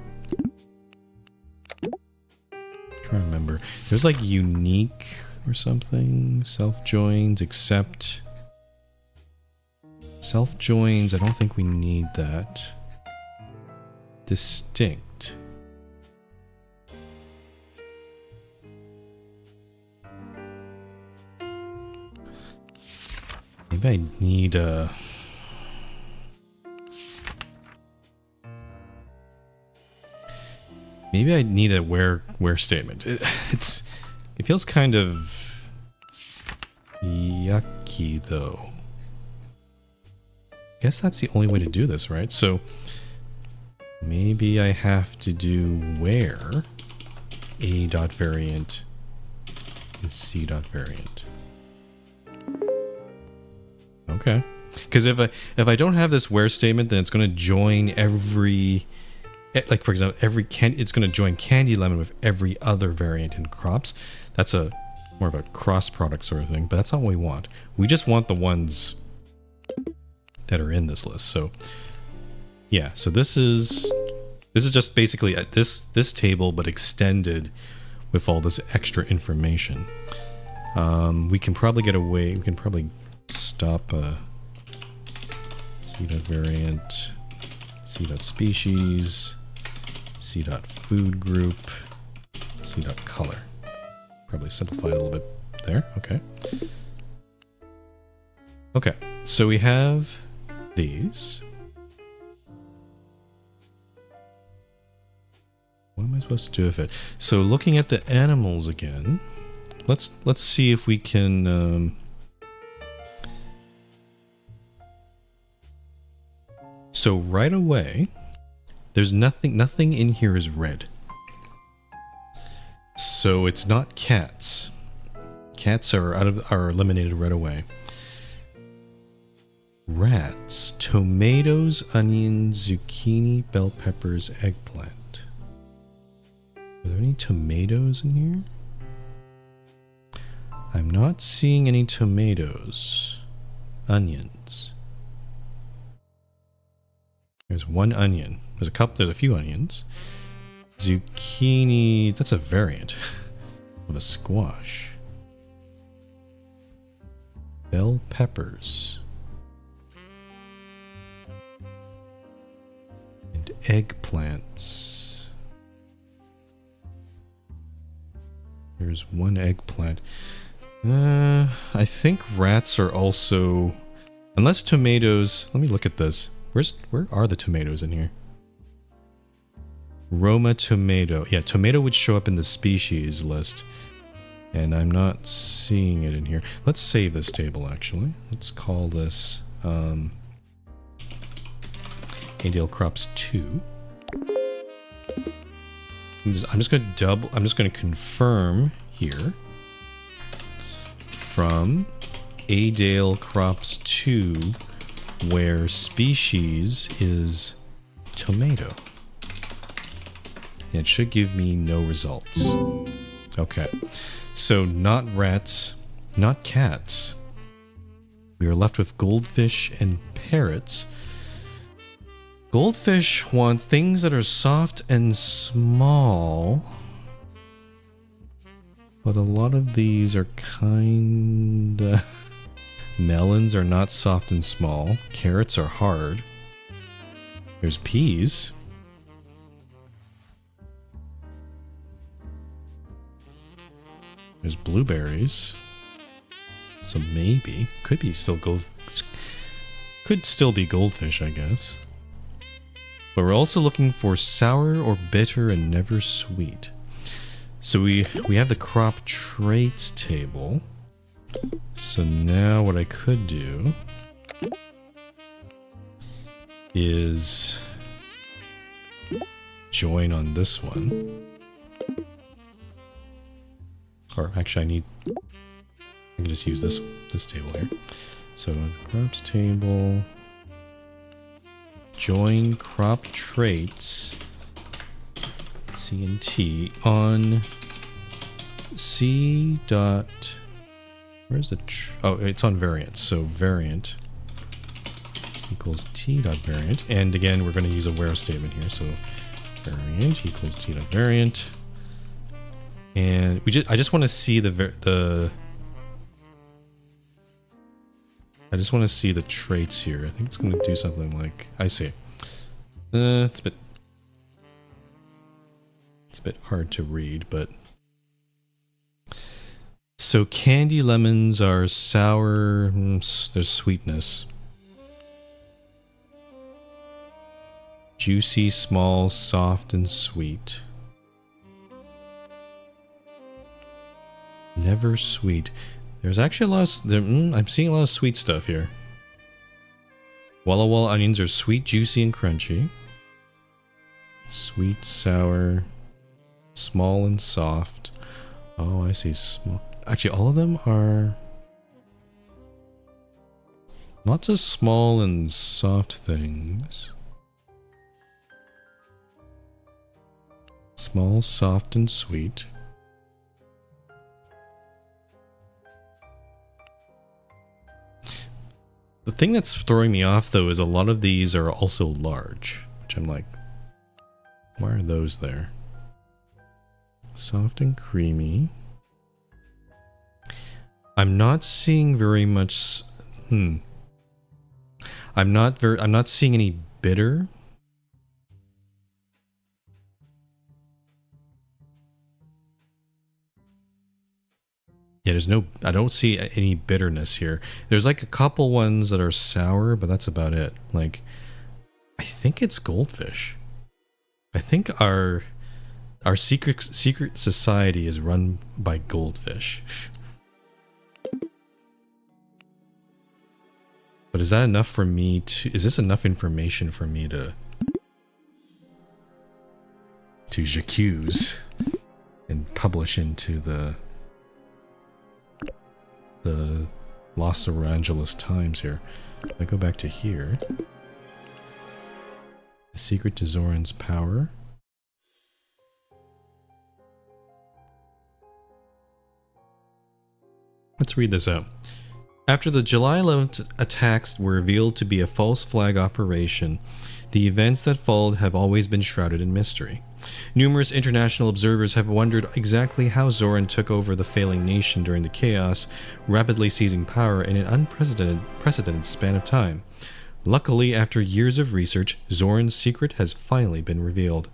Trying to remember. There's like unique or something. Self-joins, except... Self-joins, I don't think we need that. Distinct. Maybe I need a... Maybe I need a where statement. It feels kind of yucky though. Guess that's the only way to do this, right? So maybe I have to do where A.variant is C.variant. Okay. Because if I don't have this where statement, then it's going to join every, like for example, it's going to join Candy Lemon with every other variant in crops. That's a more of a cross product sort of thing, but that's not what we want. We just want the ones that are in this list. So yeah, so this is just basically this table, but extended with all this extra information. We can probably get away. We can probably stop C.variant, C.species, C.food group, C.color. Probably simplify it a little bit there. Okay. Okay. So we have these. What am I supposed to do with it? So looking at the animals again, let's see if we can so right away there's nothing in here is red. So it's not cats. Cats are are eliminated right away. Rats, tomatoes, onions, zucchini, bell peppers, eggplant. Are there any tomatoes in here? I'm not seeing any tomatoes. Onions. There's one onion. There's a few onions. Zucchini, that's a variant of a squash. Bell peppers. And eggplants. There's one eggplant. I think rats are also... Unless tomatoes... Let me look at this. Where are the tomatoes in here? Roma tomato. Yeah, tomato would show up in the species list. And I'm not seeing it in here. Let's save this table, actually. Let's call this Adale Crops 2. I'm just going to confirm here from Adale Crops 2 where species is tomato. And it should give me no results. Okay. So not rats, not cats. We are left with goldfish and parrots. Goldfish want things that are soft and small. But a lot of these are kinda... Melons are not soft and small. Carrots are hard. There's peas. There's blueberries. So maybe. Could still be goldfish, I guess. But we're also looking for sour or bitter and never sweet. So we have the crop traits table. So now what I could do is join on this one. Or actually I can just use this table here. So crops table, join crop traits, C&T on C dot, where's the, oh, it's on variant. So variant equals T dot variant. And again, we're going to use a where statement here. So variant equals T dot variant. And I just want to see I just want to see the traits here. I think it's going to do something like, I see. It's a bit hard to read, but so candy lemons are sour. There's sweetness. Juicy, small, soft, and sweet. Never sweet. There's actually a lot of... I'm seeing a lot of sweet stuff here. Walla Walla onions are sweet, juicy, and crunchy. Sweet, sour, small, and soft. Oh, I see. Small. Actually, all of them are... lots of small and soft things. Small, soft, and sweet. The thing that's throwing me off, though, is a lot of these are also large. Which I'm like, why are those there? Soft and creamy. I'm not seeing very much... I'm not seeing any bitter. Yeah, I don't see any bitterness here. There's like a couple ones that are sour, but that's about it. Like, I think it's goldfish. I think our secret society is run by goldfish. But is that enough for me to... Is this enough information for me to j'accuse and publish into the Los Angeles Times here? If I go back to here... The secret to Zoran's power. Let's read this out. After the July 11th attacks were revealed to be a false flag operation, the events that followed have always been shrouded in mystery. Numerous international observers have wondered exactly how Zoran took over the failing nation during the chaos, rapidly seizing power in an unprecedented span of time. Luckily, after years of research, Zoran's secret has finally been revealed.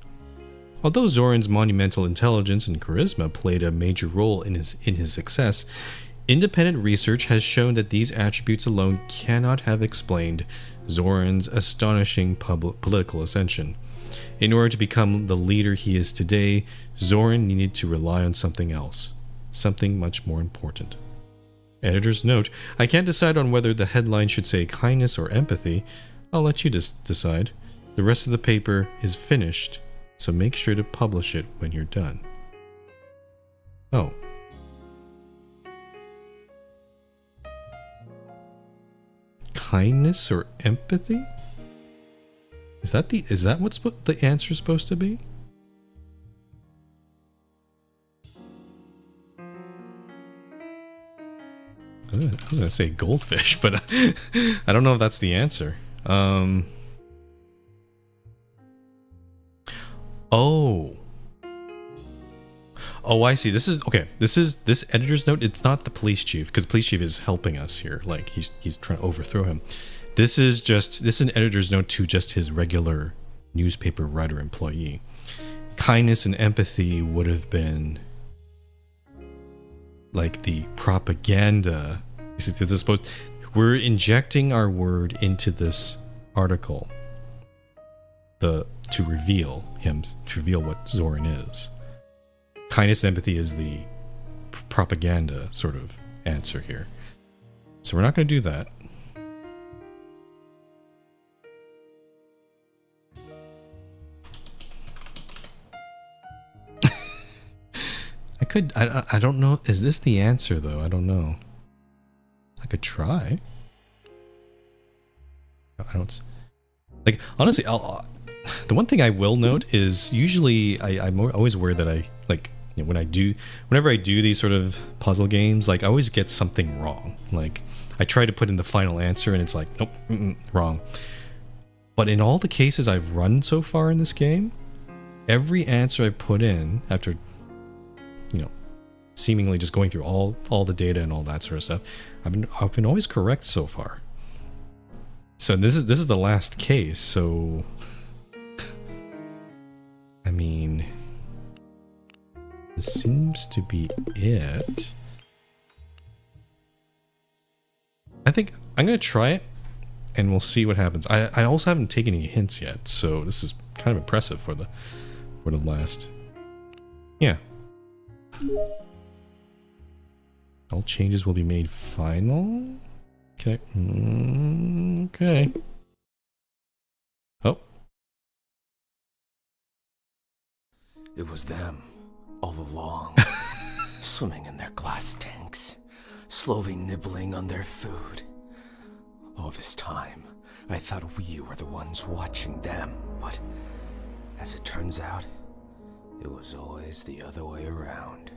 Although Zoran's monumental intelligence and charisma played a major role in his success, independent research has shown that these attributes alone cannot have explained Zoran's astonishing political ascension. In order to become the leader he is today, Zoran needed to rely on something else, something much more important. Editor's note, I can't decide on whether the headline should say kindness or empathy. I'll let you decide. The rest of the paper is finished, so make sure to publish it when you're done. Oh. Kindness or empathy? Is that what the answer's supposed to be? I was gonna say goldfish, but I don't know if that's the answer. Oh. Oh, I see. This is this editor's note. It's not the police chief, because police chief is helping us here. Like he's trying to overthrow him. This is an editor's note to just his regular newspaper writer employee. Kindness and empathy would have been like the propaganda. This is supposed. We're injecting our word into this article. To reveal what Zoran is. Kindness and empathy is the propaganda sort of answer here. So we're not going to do that. I don't know. Is this the answer though? I don't know. I could try. I don't... Like, honestly, the one thing I will note is usually I'm always worried that whenever I do these sort of puzzle games, like I always get something wrong. Like I try to put in the final answer and it's like, nope, wrong. But in all the cases I've run so far in this game, every answer I've put in after, seemingly just going through all the data and all that sort of stuff, I've been always correct so far. So this is the last case, so I mean, this seems to be it. I think I'm gonna try it and we'll see what happens. I also haven't taken any hints yet, so this is kind of impressive for the last. Yeah. All changes will be made final. Okay. Okay. Oh. It was them, all along, swimming in their glass tanks, slowly nibbling on their food. All this time, I thought we were the ones watching them, but as it turns out, it was always the other way around.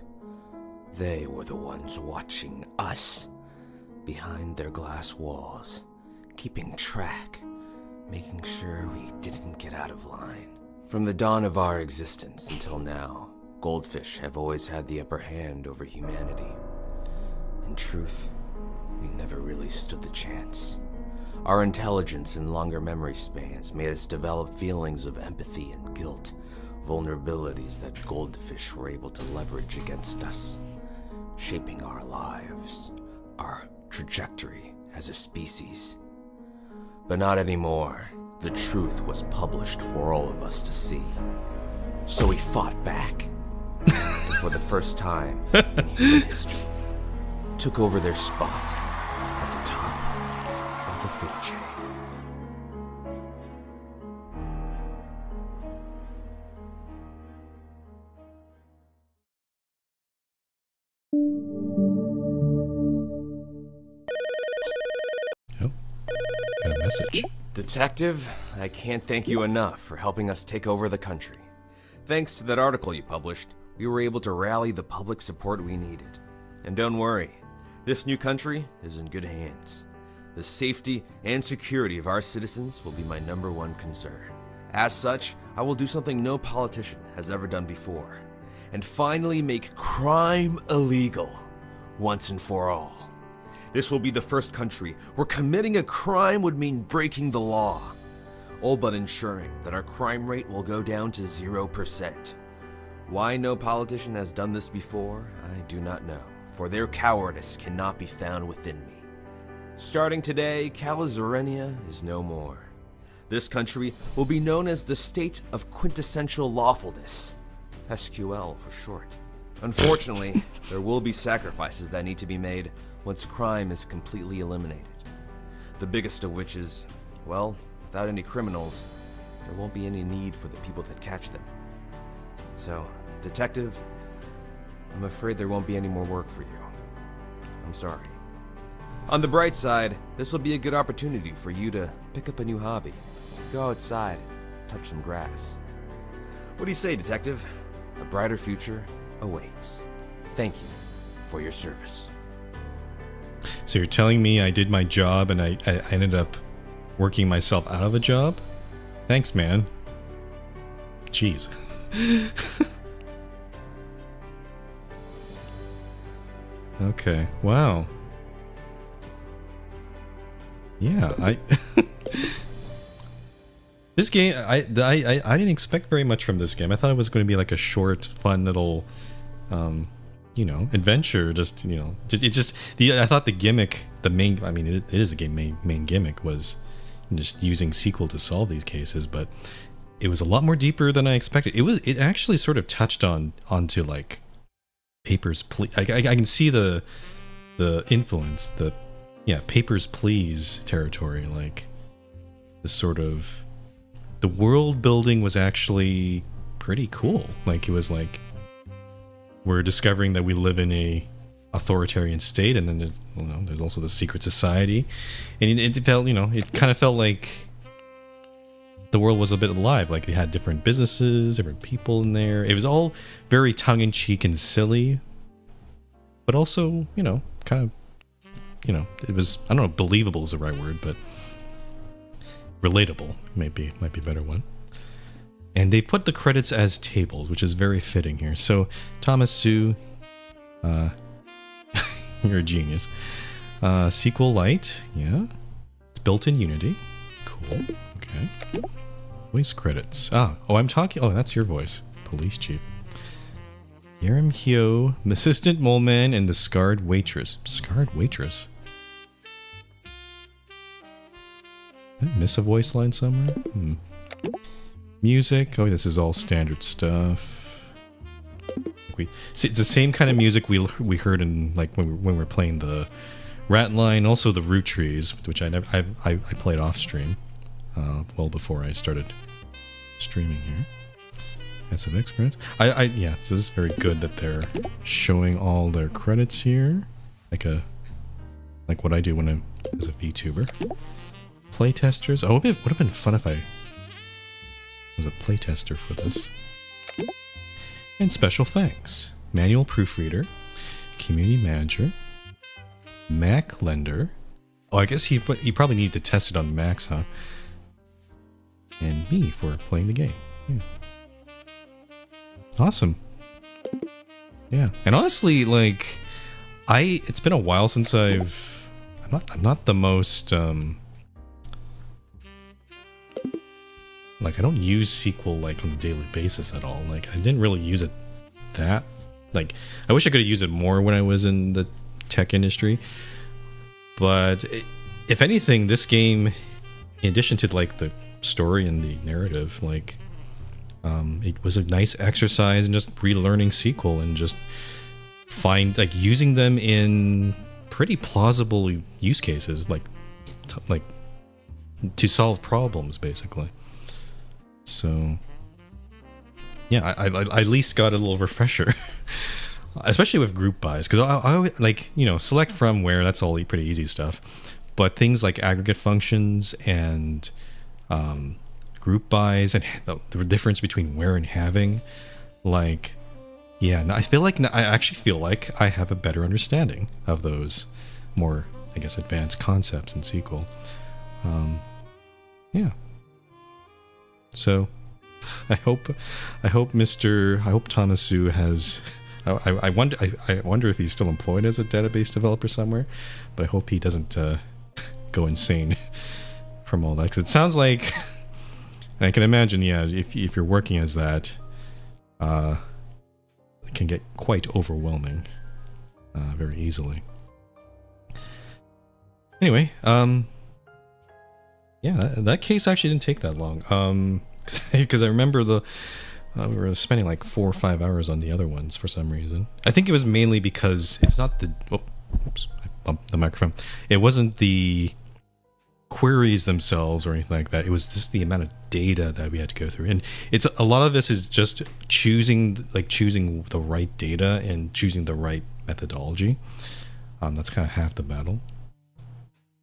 They were the ones watching us, behind their glass walls, keeping track, making sure we didn't get out of line. From the dawn of our existence until now, goldfish have always had the upper hand over humanity. In truth, we never really stood the chance. Our intelligence and longer memory spans made us develop feelings of empathy and guilt, vulnerabilities that goldfish were able to leverage against us. shaping our lives, our trajectory as a species. But not anymore. The truth was published for all of us to see. So we fought back, and for the first time in human history, took over their spot at the top of the food chain. Oh, got a message. Detective, I can't thank you enough for helping us take over the country. Thanks to that article you published, we were able to rally the public support we needed. And don't worry, this new country is in good hands. The safety and security of our citizens will be my #1 concern. As such, I will do something no politician has ever done before, and finally make crime illegal, once and for all. This will be the first country where committing a crime would mean breaking the law, all but ensuring that our crime rate will go down to 0%. Why no politician has done this before, I do not know, for their cowardice cannot be found within me. Starting today, Cala Zerenia is no more. This country will be known as the State of Quintessential Lawfulness, SQL for short. Unfortunately, there will be sacrifices that need to be made once crime is completely eliminated. The biggest of which is, well, without any criminals, there won't be any need for the people that catch them. So, Detective, I'm afraid there won't be any more work for you. I'm sorry. On the bright side, this will be a good opportunity for you to pick up a new hobby. Go outside, touch some grass. What do you say, Detective? A brighter future awaits. Thank you for your service. So you're telling me I did my job and I ended up working myself out of a job? Thanks, man. Jeez. Okay. Wow. Yeah, this game, I didn't expect very much from this game. I thought it was going to be like a short, fun little, you know, adventure. Just, you know, I thought the gimmick, the main, I mean, it is a game main gimmick was just using SQL to solve these cases, but it was a lot more deeper than I expected. It actually sort of touched onto like Papers, Please. I can see the influence, Papers, Please territory. Like the sort of the world building was actually pretty cool. Like it was like we're discovering that we live in a authoritarian state, and then there's also the secret society, and it felt, it kind of felt like the world was a bit alive. Like it had different businesses, different people in there. It was all very tongue-in-cheek and silly, but also, kind of, it was, I don't know, believable is the right word, but relatable might be a better one. And they put the credits as tables, which is very fitting here. So Thomas Su, you're a genius. SQLite, yeah, it's built in Unity. Cool. Okay. Voice credits. I'm talking. Oh, that's your voice, Police Chief. Yerim Hyo, Assistant Moleman, and the Scarred Waitress. Scarred Waitress. Did I miss a voice line somewhere? Music. Oh, this is all standard stuff. See, it's the same kind of music we heard in when we were playing the Rat Line, also the Root Trees, which I played off stream, well before I started streaming here. SF experience. Yeah. So this is very good that they're showing all their credits here, like what I do when I'm as a VTuber. Playtesters. Oh, it would have been fun if I was a playtester for this. And special thanks. Manual proofreader, community manager, Mac lender. Oh, I guess he probably needed to test it on Macs, huh? And me for playing the game. Yeah. Awesome. Yeah. And honestly, it's been a while since I'm not the most I don't use SQL on a daily basis at all. I didn't really use it that Like, I wish I could have used it more when I was in the tech industry. But if anything, this game, in addition to like the story and the narrative, like it was a nice exercise in just relearning SQL and just using them in pretty plausible use cases, like to solve problems, basically. So yeah, I at least got a little refresher. Especially with group buys, because I like, select from where, that's all pretty easy stuff. But things like aggregate functions and group buys and the difference between where and having, like, yeah, I actually feel like I have a better understanding of those more, I guess, advanced concepts in SQL. Yeah. So I hope Thomas Su has. I wonder if he's still employed as a database developer somewhere, but I hope he doesn't go insane from all that. Because it sounds like, and I can imagine, yeah, if you're working as that, it can get quite overwhelming very easily. Anyway, yeah, that case actually didn't take that long. Because I remember we were spending like 4 or 5 hours on the other ones for some reason. I think it was mainly because it's not the... Oops, I bumped the microphone. It wasn't the queries themselves or anything like that. It was just the amount of data that we had to go through. And it's a lot of this is just choosing the right data and choosing the right methodology. That's kind of half the battle.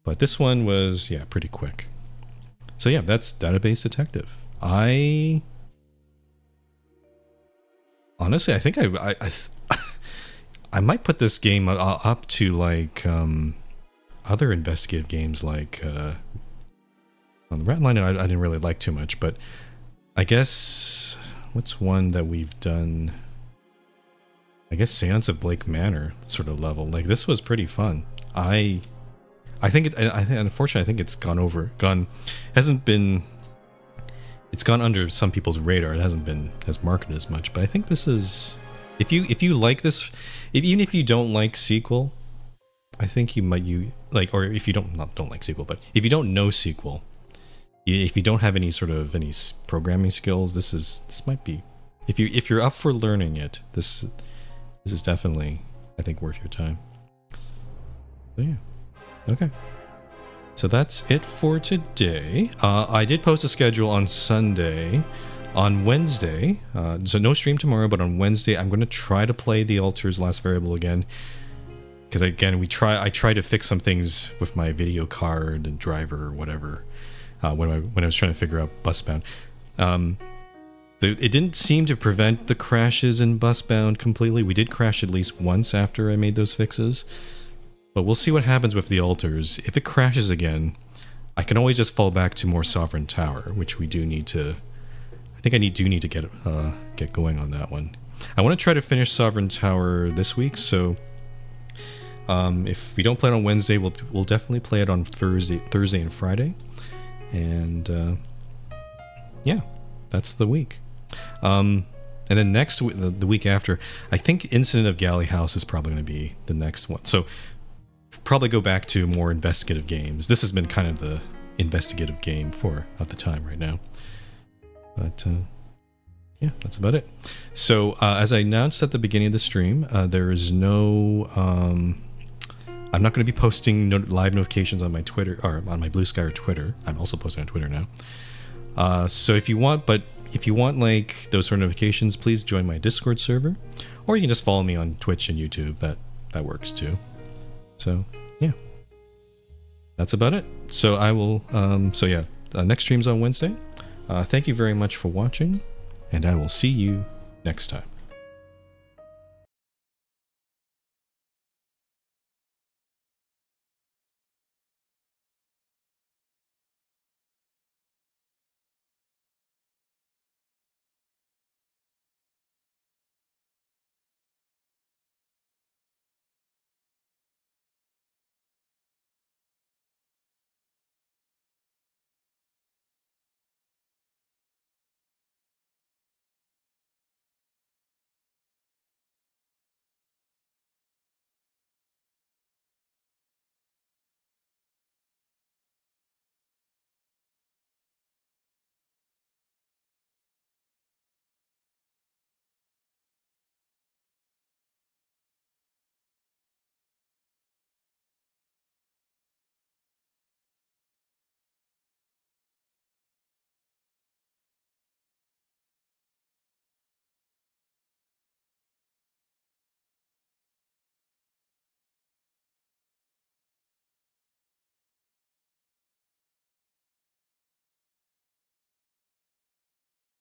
But this one was, yeah, pretty quick. So yeah, that's Database Detective. Honestly, I think I might put this game up to like other investigative games like Ratline. I didn't really like too much, but I guess what's one that we've done? I guess Seance of Blake Manor sort of level. Like this was pretty fun. I think unfortunately I think it's it's gone under some people's radar. It hasn't been as marketed as much, but I think this is, if you like this, even if you don't like SQL, I think or if you don't like SQL, but if you don't know SQL, if you don't have any programming skills, this might be, if you're up for learning it, this is definitely, I think, worth your time. So yeah, okay. So that's it for today. I did post a schedule on Sunday. On Wednesday, so no stream tomorrow, but on Wednesday I'm going to try to play the Alters Last Variable again. Because again, I try to fix some things with my video card and driver or whatever when I was trying to figure out Busbound. It didn't seem to prevent the crashes in Busbound completely. We did crash at least once after I made those fixes. But we'll see what happens with the alters. If it crashes again, I can always just fall back to more Sovereign Tower, which we do need to... I think I do need to get going on that one. I want to try to finish Sovereign Tower this week, so if we don't play it on Wednesday, we'll definitely play it on Thursday and Friday. And yeah, that's the week. And then the week after, I think Incident of Galley House is probably going to be the next one. So probably go back to more investigative games. This has been kind of the investigative game at the time right now. But yeah, that's about it. So as I announced at the beginning of the stream, there is no... I'm not going to be posting live notifications on my Twitter, or on my Blue Sky or Twitter. I'm also posting on Twitter now. So if you want like those sort of notifications, please join my Discord server, or you can just follow me on Twitch and YouTube. That works too. So yeah, that's about it. So I will. So yeah, next stream's on Wednesday. Thank you very much for watching, and I will see you next time.